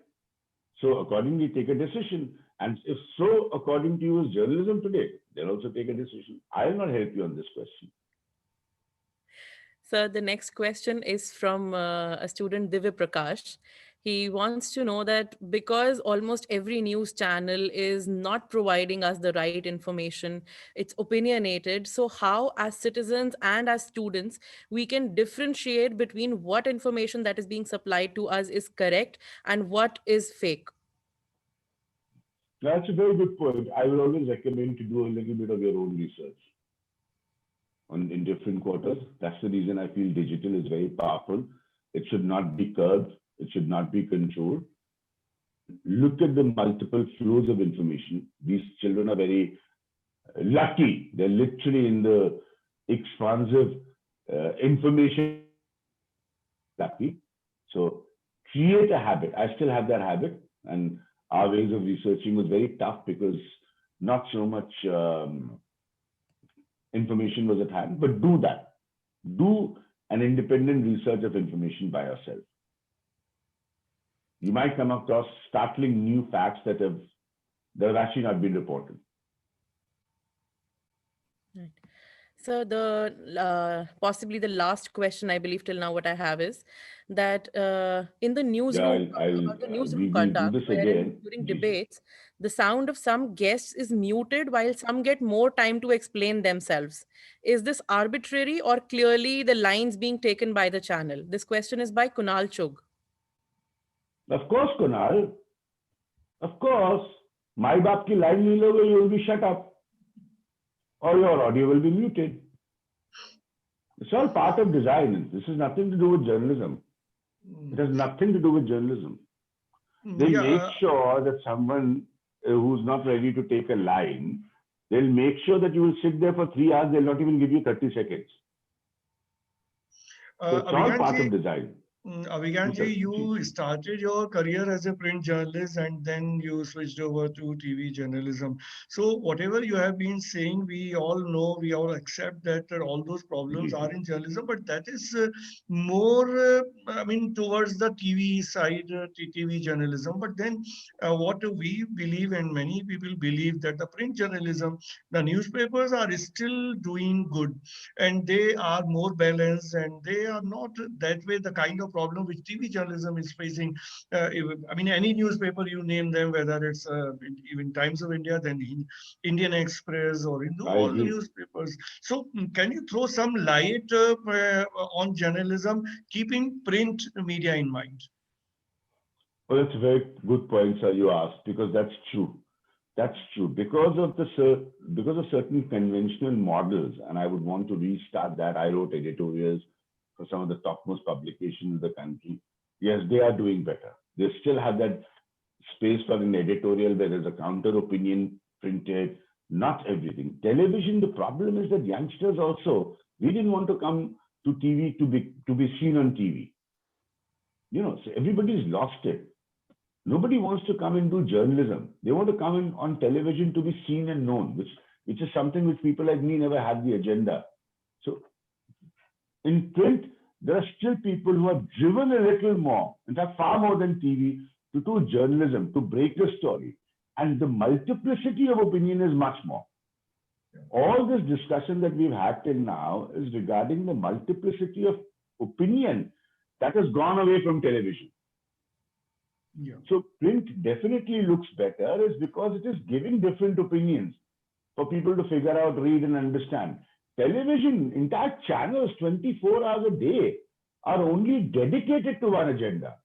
S3: So accordingly, take a decision. And if so, according to you, is journalism today, they'll also take a decision. I will not help you on this question.
S2: So the next question is from a student, Divya Prakash. He wants to know that because almost every news channel is not providing us the right information, it's opinionated. So how, as citizens and as students, we can differentiate between what information that is being supplied to us is correct and what is fake?
S3: That's a very good point. I will always recommend to do a little bit of your own research in different quarters. That's the reason I feel digital is very powerful. It should not be curbed. It should not be controlled. Look at the multiple flows of information. These children are very lucky. They're literally in the expansive information lucky. So create a habit. I still have that habit, and our ways of researching was very tough because not so much information was at hand, but do that. Do an independent research of information by yourself. You might come across startling new facts that have actually not been reported.
S2: Right. So the possibly the last question, I believe till now what I have is that in the newsroom, conduct, during debates, the sound of some guests is muted while some get more time to explain themselves. Is this arbitrary or clearly the lines being taken by the channel? This question is by Kunal Chugh.
S3: Of course, Kunal. Of course. My baap ki line nahi loge, you will be shut up. Or your audio will be muted. It's all part of design. This has nothing to do with journalism. It has nothing to do with journalism. They make sure that someone who's not ready to take a line, they'll make sure that you will sit there for 3 hours. They'll not even give you 30 seconds. So it's all part of design.
S6: Abhiganji, you started your career as a print journalist and then you switched over to TV journalism. So whatever you have been saying, we all know, we all accept that all those problems are in journalism, but that is more, towards the TV side, TV journalism. But then what we believe and many people believe that the print journalism, the newspapers are still doing good and they are more balanced and they are not that way the kind of problem which TV journalism is facing. Any newspaper you name them, whether it's even Times of India, then Indian Express or Hindu,
S3: I
S6: all
S3: agree.
S6: newspapers. So can you throw some light on journalism, keeping print media in mind?
S3: Well, that's a very good point, sir, you asked, because that's true. That's true. Because of certain conventional models, and I would want to restart that. I wrote editorials for some of the topmost publications in the country. Yes, they are doing better. They still have that space for an editorial where there's a counter opinion printed, not everything. Television, the problem is that youngsters also, we didn't want to come to TV to be seen on TV. So everybody's lost it. Nobody wants to come and do journalism. They want to come in on television to be seen and known, which is something which people like me never had the agenda. So in print, there are still people who are driven a little more, in fact, far more than TV, to do journalism, to break the story. And the multiplicity of opinion is much more. All this discussion that we've had till now is regarding the multiplicity of opinion that has gone away from television.
S6: Yeah.
S3: So print definitely looks better is because it is giving different opinions for people to figure out, read and understand. Television, entire channels 24 hours a day are only dedicated to one agenda.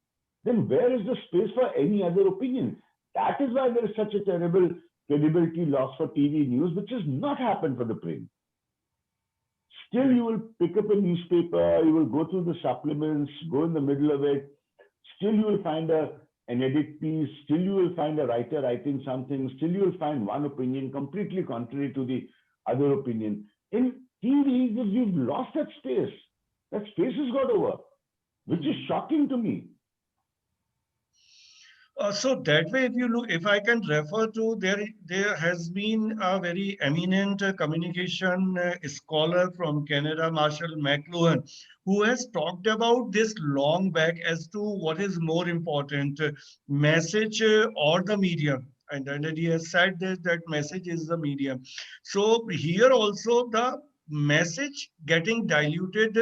S3: Then where is the space for any other opinion? That is why there is such a terrible credibility loss for TV news, which has not happened for the print. Still, you will pick up a newspaper, you will go through the supplements, go in the middle of it. Still, you will find an edit piece. Still, you will find a writer writing something. Still, you will find one opinion completely contrary to the other opinion. In TV, you've lost that space. That space has got over, which is shocking to me.
S6: So that way, if I can refer to, there has been a very eminent communication scholar from Canada, Marshall McLuhan, who has talked about this long back as to what is more important, message or the medium. And then he has said that message is the medium. So here also the message getting diluted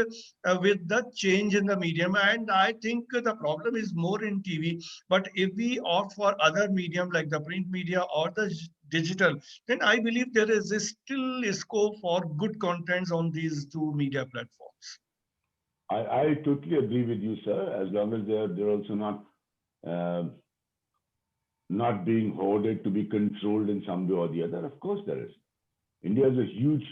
S6: with the change in the medium. And I think the problem is more in TV. But if we opt for other medium like the print media or the digital, then I believe there is still a scope for good contents on these two media platforms.
S3: I totally agree with you, sir. As long as they're also not being hoarded to be controlled in some way or the other. Of course there is. India is a huge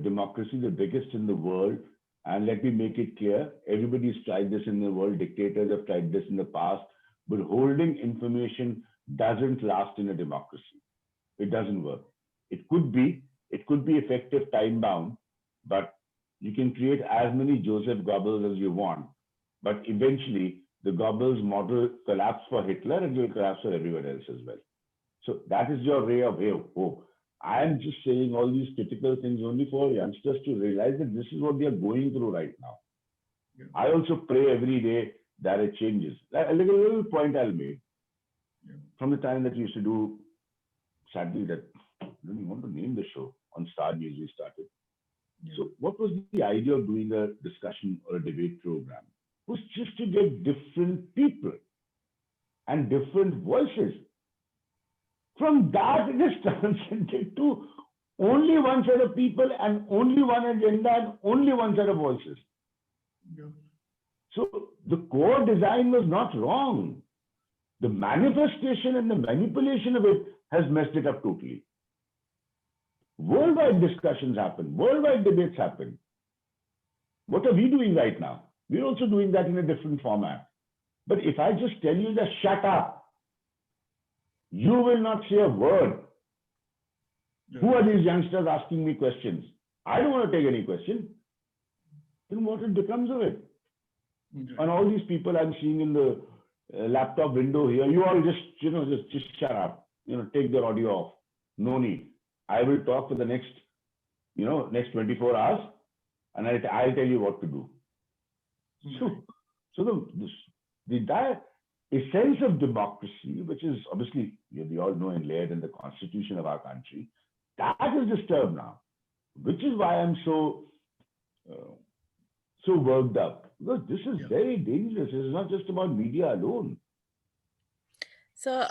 S3: democracy, the biggest in the world. And let me make it clear, everybody's tried this in the world. Dictators have tried this in the past. But holding information doesn't last in a democracy. It doesn't work. It could be effective time bound, but you can create as many Joseph Goebbels as you want. But eventually, the Goebbels model collapsed for Hitler and will collapse for everyone else as well. So that is your ray of hope. I am just saying all these critical things only for youngsters to realize that this is what they are going through right now. Yeah. I also pray every day that it changes. Like a little point I'll make. Yeah. From the time that we used to do, sadly, that I don't even want to name the show, on Star News we started. Yeah. So what was the idea of doing a discussion or a debate program? It was just to get different people and different voices. From that, it is transcended to only one set of people and only one agenda and only one set of voices. Yeah. So the core design was not wrong. The manifestation and the manipulation of it has messed it up totally. Worldwide discussions happen. Worldwide debates happen. What are we doing right now? We're also doing that in a different format. But if I just tell you that shut up, you will not say a word. Yeah. Who are these youngsters asking me questions? I don't want to take any question. Then what becomes of it? And all these people I'm seeing in the laptop window here, you all just, just shut up. Take their audio off. No need. I will talk for the next, next 24 hours, and I'll tell you what to do. So the essence of democracy, which is obviously, we all know, layered in the constitution of our country, that is disturbed now, which is why I'm so worked up. Because this is very dangerous. It's not just about media alone.
S2: So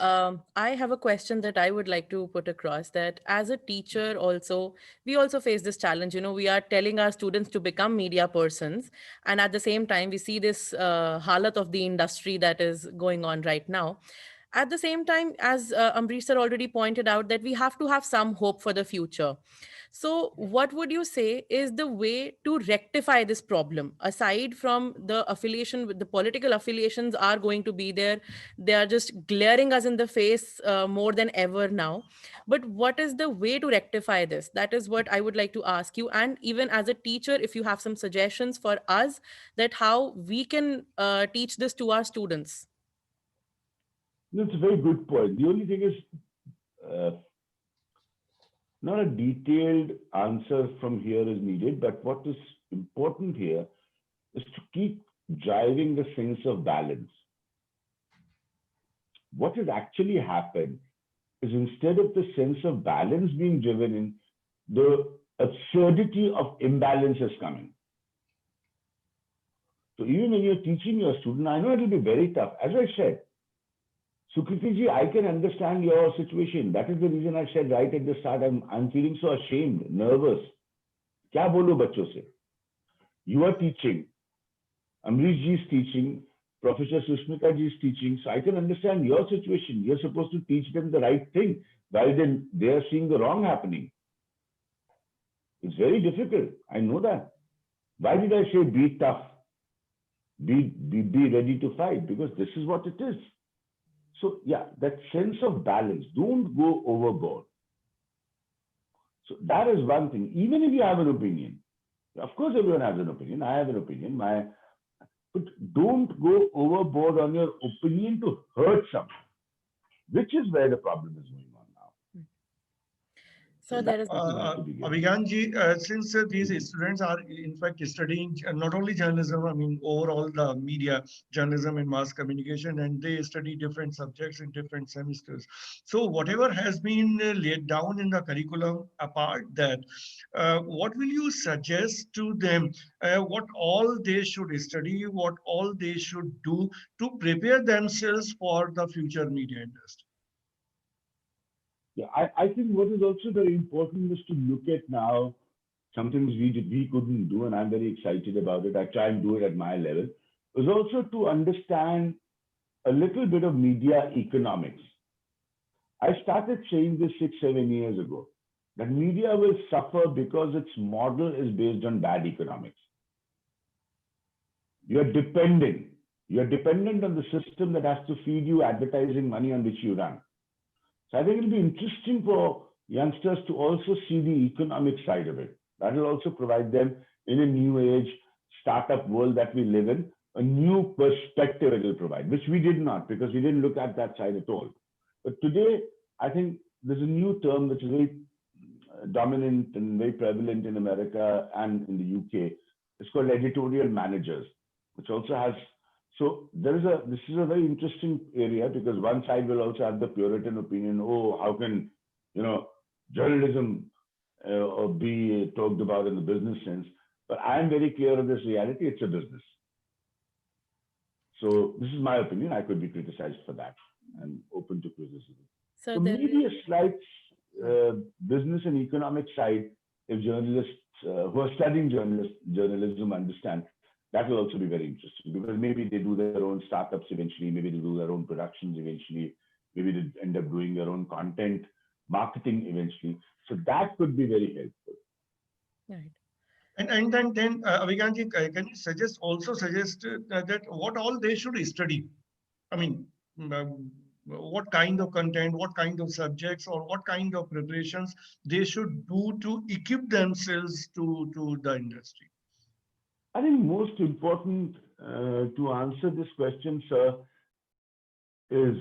S2: I have a question that I would like to put across, that as a teacher also, we also face this challenge. We are telling our students to become media persons. And at the same time, we see this halat of the industry that is going on right now. At the same time, as Ambrish sir already pointed out, that we have to have some hope for the future. So what would you say is the way to rectify this problem? Aside from the affiliation, the political affiliations are going to be there. They are just glaring us in the face more than ever now. But what is the way to rectify this? That is what I would like to ask you. And even as a teacher, if you have some suggestions for us, that how we can teach this to our students.
S3: That's a very good point. The only thing is, not a detailed answer from here is needed, but what is important here is to keep driving the sense of balance. What has actually happened is, instead of the sense of balance being driven in, the absurdity of imbalance is coming. So even when you're teaching your student, I know it will be very tough. As I said, Sukriti ji, I can understand your situation. That is the reason I said right at the start, I'm feeling so ashamed, nervous. Kya bolu bachcho se? You are teaching. Amrish ji is teaching. Professor Sushmita ji is teaching. So I can understand your situation. You're supposed to teach them the right thing, while then they are seeing the wrong happening. It's very difficult. I know that. Why did I say be tough? Be ready to fight, because this is what it is. So yeah, that sense of balance, don't go overboard. So that is one thing. Even if you have an opinion, of course everyone has an opinion, I have an opinion, but don't go overboard on your opinion to hurt someone, which is where the problem is going on now.
S2: So there is
S6: Abhigyan, since these students are in fact studying not only journalism, I mean overall the media, journalism and mass communication, and they study different subjects in different semesters. So whatever has been laid down in the curriculum, apart that, what will you suggest to them? What all they should study, what all they should do to prepare themselves for the future media industry?
S3: Yeah, I think what is also very important is to look at now some things we couldn't do, and I'm very excited about it. I try and do it at my level. Is also to understand a little bit of media economics. I started saying this 6-7 years ago, that media will suffer because its model is based on bad economics. You're dependent on the system that has to feed you advertising money on which you run. So I think it'll be interesting for youngsters to also see the economic side of it. That will also provide them, in a new age startup world that we live in, a new perspective it will provide, which we did not, because we didn't look at that side at all. But today, I think there's a new term which is very dominant and very prevalent in America and in the UK. It's called editorial managers, which also has. So this is a very interesting area, because one side will also have the Puritan opinion. Oh, how can journalism be talked about in the business sense? But I am very clear of this reality. It's a business. So this is my opinion. I could be criticized for that, and open to criticism. So maybe a slight business and economic side, if journalists who are studying journalism understand. That will also be very interesting, because maybe they do their own startups eventually, maybe they do their own productions eventually, maybe they end up doing their own content marketing eventually. So that could be very helpful.
S2: Right.
S6: And then Abhigyan, can you suggest that what all they should study? I mean, what kind of content, what kind of subjects, or what kind of preparations they should do to equip themselves to the industry?
S3: I think most important to answer this question, sir, is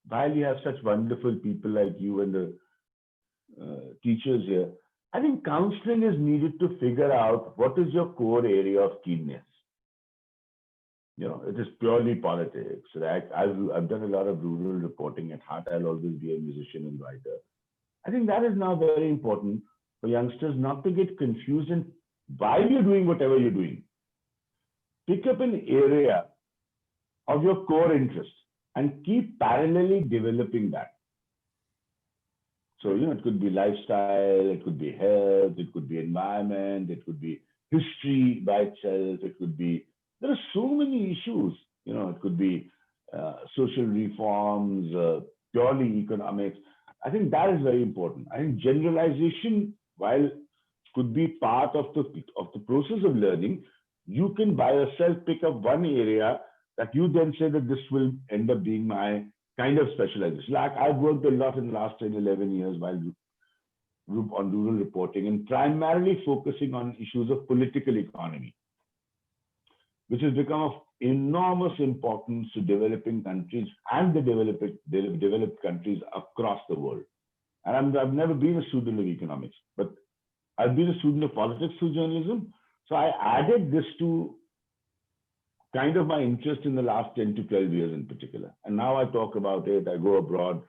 S3: while we have such wonderful people like you and the teachers here, I think counseling is needed to figure out what is your core area of keenness. It is purely politics, right? I've done a lot of rural reporting. At heart, I'll always be a musician and writer. I think that is now very important for youngsters not to get confused, and while you're doing whatever you're doing, pick up an area of your core interest and keep parallelly developing that. So, it could be lifestyle, it could be health, it could be environment, it could be history by itself, it could be, there are so many issues, it could be social reforms, purely economics. I think that is very important. I think generalization, while could be part of the process of learning, you can by yourself pick up one area that you then say that this will end up being my kind of specialization. Like I've worked a lot in the last 10, 11 years while on rural reporting and primarily focusing on issues of political economy, which has become of enormous importance to developing countries and the developed countries across the world. And I've never been a student of economics, but I've been a student of politics through journalism. So I added this to kind of my interest in the last 10 to 12 years in particular. And now I talk about it, I go abroad,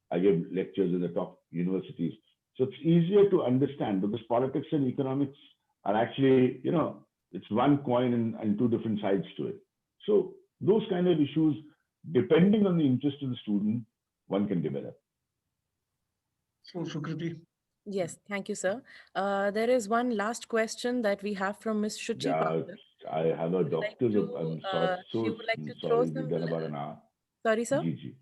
S3: I give lectures in the top universities. So it's easier to understand because politics and economics are actually, it's one coin and two different sides to it. So those kind of issues, depending on the interest of the student, one can develop.
S6: So Sukriti.
S2: Yes, thank you, sir. There is one last question that we have from Ms. Shuchi Pathak.
S3: I have a doctor's.
S2: I'm she would like to throw
S3: sorry, we've done about an hour.
S2: Sorry, sir?
S3: Gigi.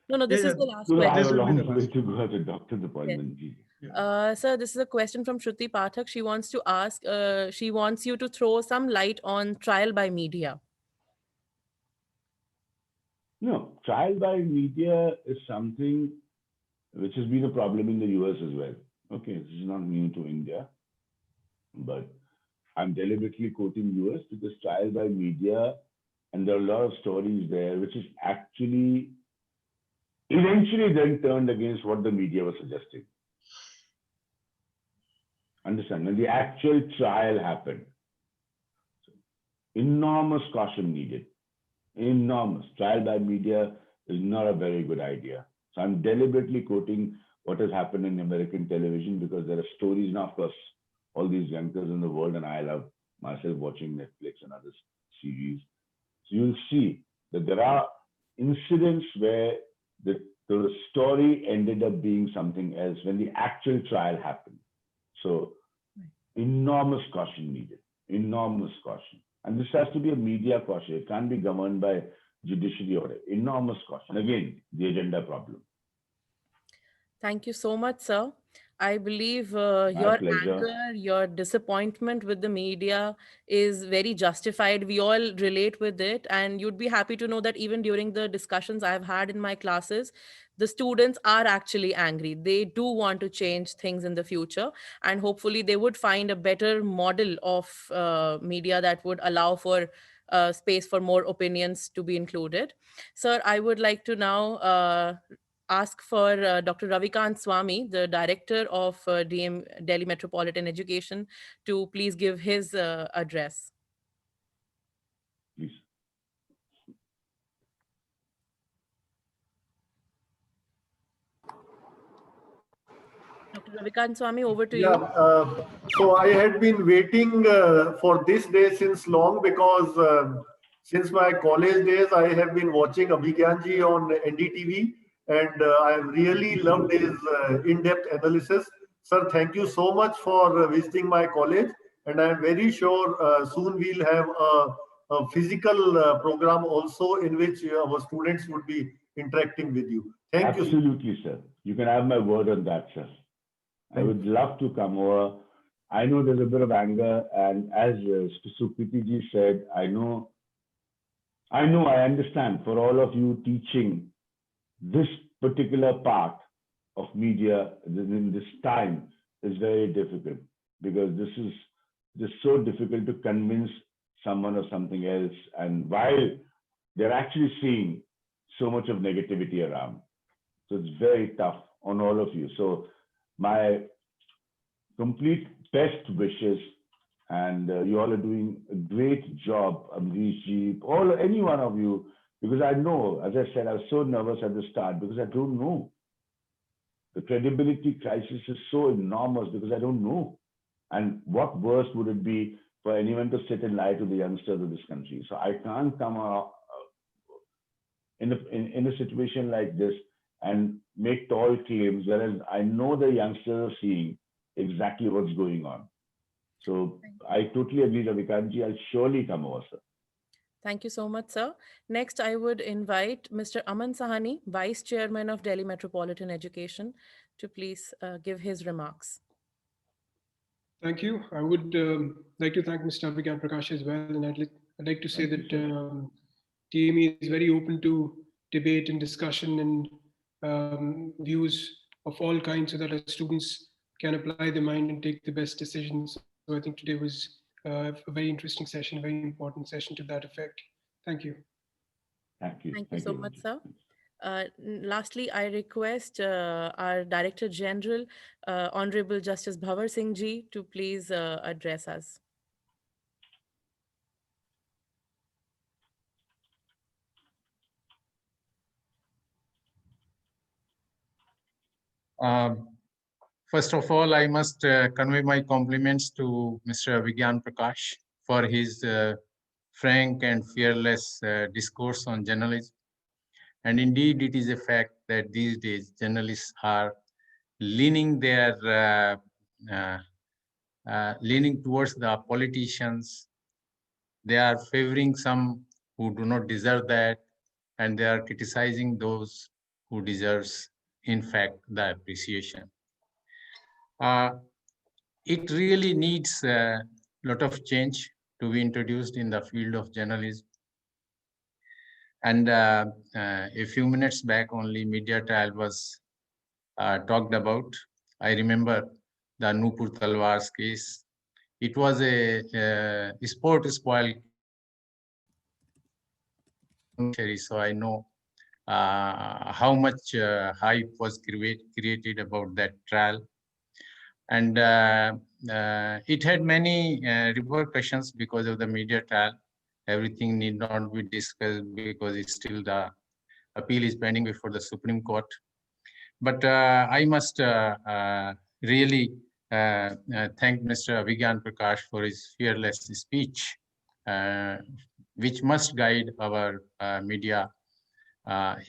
S2: No, this is the last
S3: I
S2: question.
S3: have a long way to go at a doctor's appointment, Gigi.
S2: Sir, this is a question from Shruti Pathak. She wants to ask, she wants you to throw some light on trial by media.
S3: No, trial by media is something which has been a problem in the US as well. Okay, this is not new to India, but I'm deliberately quoting US because trial by media, and there are a lot of stories there, which is actually eventually then turned against what the media was suggesting. Understand? When the actual trial happened, enormous caution needed. Enormous. Trial by media is not a very good idea. So I'm deliberately quoting what has happened in American television because there are stories now, of course, all these youngsters in the world, and I love myself watching Netflix and other series. So you'll see that there are incidents where the story ended up being something else when the actual trial happened. So enormous caution needed, enormous caution. And this has to be a media caution. It can't be governed by judiciary or enormous caution. Again, the agenda problem.
S2: Thank you so much, sir. I believe your
S3: pleasure.
S2: anger, your disappointment with the media is very justified. We all relate with it. And you'd be happy to know that even during the discussions I've had in my classes, the students are actually angry. They do want to change things in the future. And hopefully they would find a better model of media that would allow for space for more opinions to be included. Sir, I would like to now ask for Dr. Ravikant Swami, the director of Delhi Metropolitan Education, to please give his address.
S3: Please.
S2: Dr. Ravikant Swami, over to you.
S7: So I had been waiting for this day since long because since my college days, I have been watching Abhigyanji on NDTV. And I really loved his in-depth analysis. Sir, thank you so much for visiting my college. And I'm very sure soon we'll have a physical program also in which our students would be interacting with you. Thank you.
S3: Absolutely, sir. You can have my word on that, sir. I would love to come over. I know there's a bit of anger. And as Sukriti ji said, I understand for all of you teaching this particular part of media in this time is very difficult because this is just so difficult to convince someone or something else, and while they're actually seeing so much of negativity around. So it's very tough on all of you. So my complete best wishes, and you all are doing a great job, Amrish ji, any one of you, because I know, as I said, I was so nervous at the start because I don't know. The credibility crisis is so enormous because I don't know. And what worse would it be for anyone to sit and lie to the youngsters of this country? So I can't come out in a situation like this and make tall claims, whereas I know the youngsters are seeing exactly what's going on. So I totally agree, Ravikantji. I'll surely come over, sir.
S2: Thank you so much, sir. Next, I would invite Mr. Aman Sahani, Vice Chairman of Delhi Metropolitan Education, to please give his remarks.
S8: Thank you. I would like to thank Mr. Abhigyan Prakash as well. And I'd like to say that TME is very open to debate and discussion and views of all kinds so that our students can apply their mind and take the best decisions. So I think today was a very interesting session, a very important session to that effect. Thank you.
S3: Thank you.
S2: Thank you so much, sir. Lastly, I request our Director General, Honorable Justice Bhavar Singh ji, to please address us.
S9: First of all, I must convey my compliments to Mr. Abhigyan Prakash for his frank and fearless discourse on journalism. And indeed, it is a fact that these days journalists are leaning leaning towards the politicians. They are favoring some who do not deserve that, and they are criticizing those who deserves, in fact, the appreciation. It really needs a lot of change to be introduced in the field of journalism. And a few minutes back, only media trial was talked about. I remember the Nupur Talwar's case. It was a sport spoil. So I know how much hype was created about that trial. And it had many repercussions because of the media trial. Everything need not be discussed because it's still the appeal is pending before the Supreme Court. But I must really thank Mr. Abhigyan Prakash for his fearless speech, which must guide our media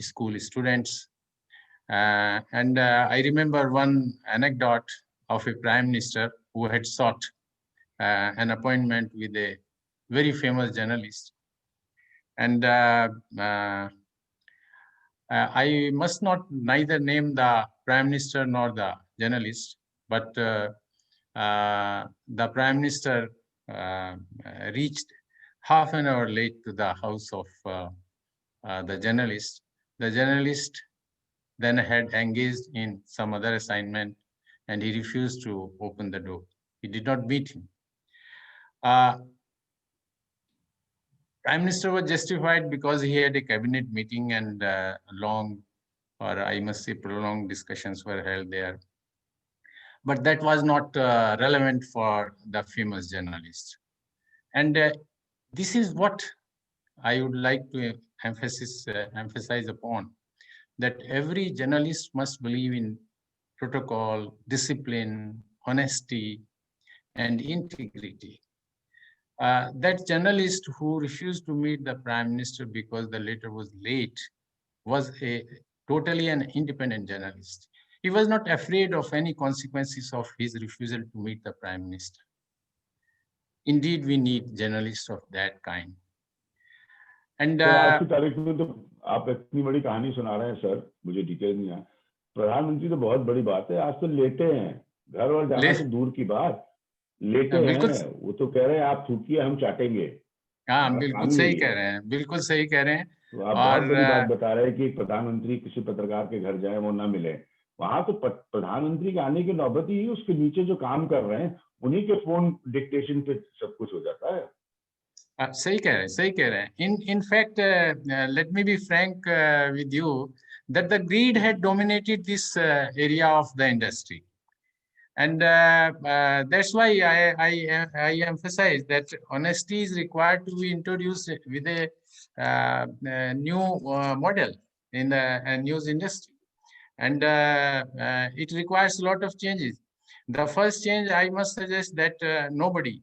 S9: school students. And I remember one anecdote of a prime minister who had sought an appointment with a very famous journalist. And I must not neither name the prime minister nor the journalist, but the prime minister reached half an hour late to the house of the journalist. The journalist then had engaged in some other assignment, and he refused to open the door. He did not meet him. Prime Minister was justified because he had a cabinet meeting and long, or I must say prolonged discussions were held there. But that was not relevant for the famous journalist. And this is what I would like to emphasize upon, that every journalist must believe in protocol, discipline, honesty, and integrity. That journalist who refused to meet the prime minister because the letter was late was totally an independent journalist. He was not afraid of any consequences of his refusal to meet the prime minister. Indeed, we need journalists of that kind. And
S3: आज की तारीख में तो आप इतनी बड़ी कहानी सुना रहे हैं सर, मुझे डिटेल नहीं है। प्रधानमंत्री तो बहुत बड़ी बात है, आज तो लेटे हैं, घर और जाना तो दूर की बात, लेटे हैं। वो तो कह रहे हैं आप थूकिए हम चाटेंगे।
S9: हाँ, बिल्कुल सही कह रहे हैं, बिल्कुल सही कह रहे हैं।
S3: तो आप बहुत बड़ी बात बता रहे हैं कि प्रधानमंत्री किसी पत्रकार के घर जाए वो ना मिले। वहां तो प्रधानमंत्री के आने की नौबत ही उसके नीचे जो काम कर रहे हैं उन्हीं के फोन डिक्टेशन पे सब कुछ हो जाता है।
S9: सही कह रहे हैं. In fact, let me be frank with you that the greed had dominated this area of the industry, and that's why I emphasize that honesty is required to be introduced with a new model in the news industry, and it requires a lot of changes. The first change I must suggest that nobody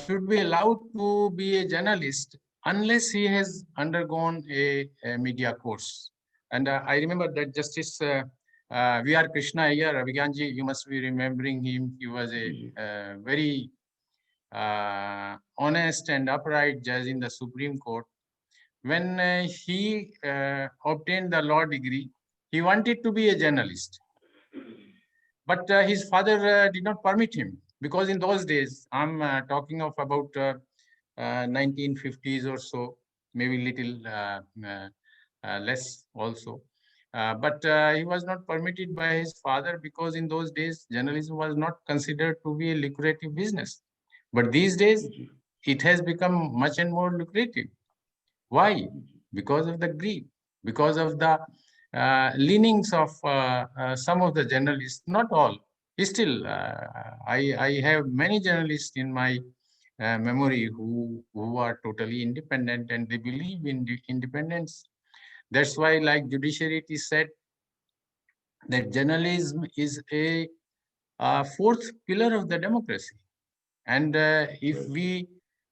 S9: should be allowed to be a journalist unless he has undergone a media course. And I remember that Justice V.R. Krishna Iyer, Abhigyanji, you must be remembering him. He was a very honest and upright judge in the Supreme Court. When he obtained the law degree, he wanted to be a journalist. But his father did not permit him, because in those days, I'm talking of about 1950s or so, maybe little less also. But he was not permitted by his father, because in those days, journalism was not considered to be a lucrative business. But these days, it has become much and more lucrative. Why? Because of the greed, because of the leanings of some of the journalists, not all. Still, I have many journalists in my memory who are totally independent, and they believe in independence. That's why, like judiciary, it is said that journalism is a fourth pillar of the democracy. And if we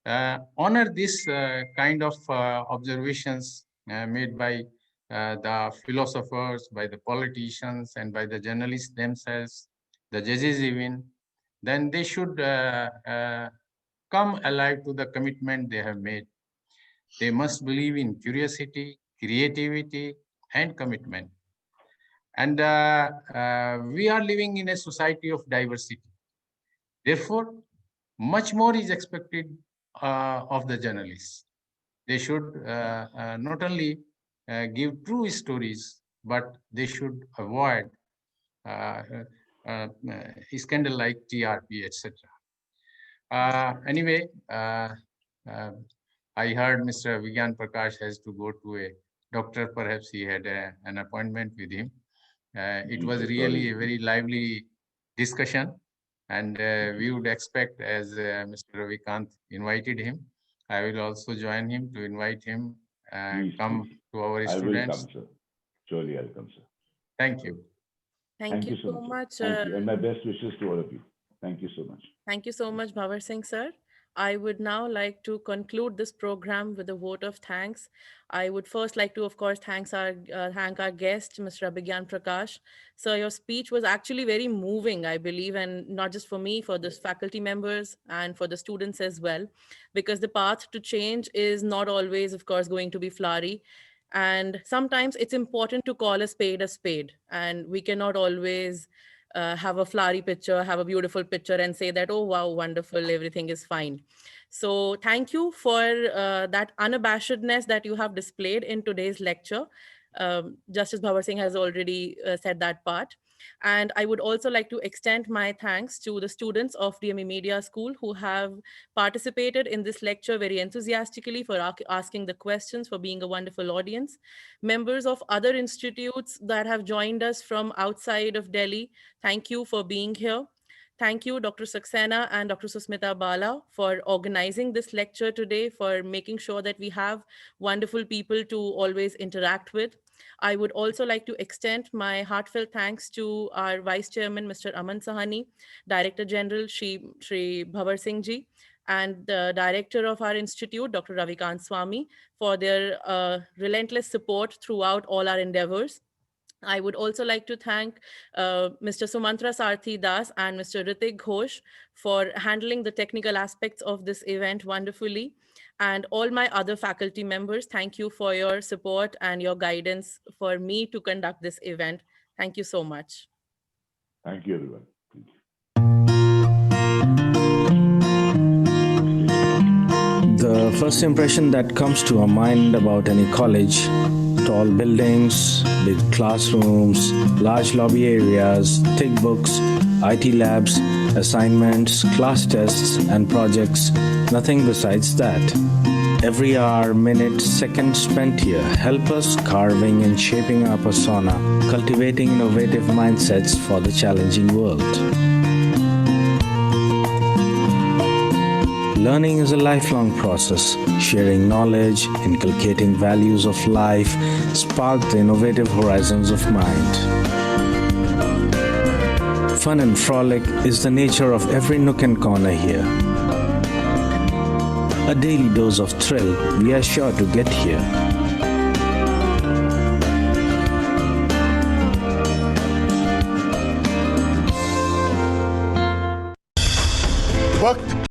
S9: honor this kind of observations made by the philosophers, by the politicians, and by the journalists themselves, the judges even, then they should come alive to the commitment they have made. They must believe in curiosity, creativity, and commitment. And we are living in a society of diversity. Therefore, much more is expected of the journalists. They should not only give true stories, but they should avoid scandal like TRP, etc. Anyway, I heard Mr. Vigyan Prakash has to go to a doctor. Perhaps he had an appointment with him. It was really a very lively discussion, and we would expect, as Mr. Ravikant invited him, I will also join him to invite him and come to our students.
S3: I will come, sir. Surely I'll come, sir.
S9: Thank you.
S2: Thank you so much.
S3: Thank you. And my best wishes to all of you. Thank you so much.
S2: Thank you so much, Bhavar Singh, sir. I would now like to conclude this program with a vote of thanks. I would first like to, of course, thank our guest, Mr. Abhigyan Prakash. Sir, your speech was actually very moving, I believe, and not just for me, for the faculty members and for the students as well, because the path to change is not always, of course, going to be flowery. And sometimes it's important to call a spade, and we cannot always have a flowery picture, have a beautiful picture and say that, oh, wow, wonderful, everything is fine. So thank you for that unabashedness that you have displayed in today's lecture. Justice Bhavar Singh has already said that part. And I would also like to extend my thanks to the students of DME Media School who have participated in this lecture very enthusiastically, for asking the questions, for being a wonderful audience. Members of other institutes that have joined us from outside of Delhi, thank you for being here. Thank you, Dr. Saxena and Dr. Susmita Bala, for organizing this lecture today, for making sure that we have wonderful people to always interact with. I would also like to extend my heartfelt thanks to our Vice Chairman, Mr. Aman Sahani, Director General, Shri Bhavar Singh Ji, and the Director of our institute, Dr. Ravikant Swami, for their relentless support throughout all our endeavors. I would also like to thank Mr. Sumantra Sarthi Das and Mr. Ritik Ghosh for handling the technical aspects of this event wonderfully. And all my other faculty members, thank you for your support and your guidance for me to conduct this event. Thank you so much.
S3: Thank you, everyone. Thank you.
S1: The first impression that comes to our mind about any college: tall buildings, big classrooms, large lobby areas, thick books, IT labs, assignments, class tests, and projects, nothing besides that. Every hour, minute, second spent here help us carving and shaping our persona, cultivating innovative mindsets for the challenging world. Learning is a lifelong process. Sharing knowledge, inculcating values of life, spark the innovative horizons of mind. Fun and frolic is the nature of every nook and corner here. A daily dose of thrill we are sure to get here.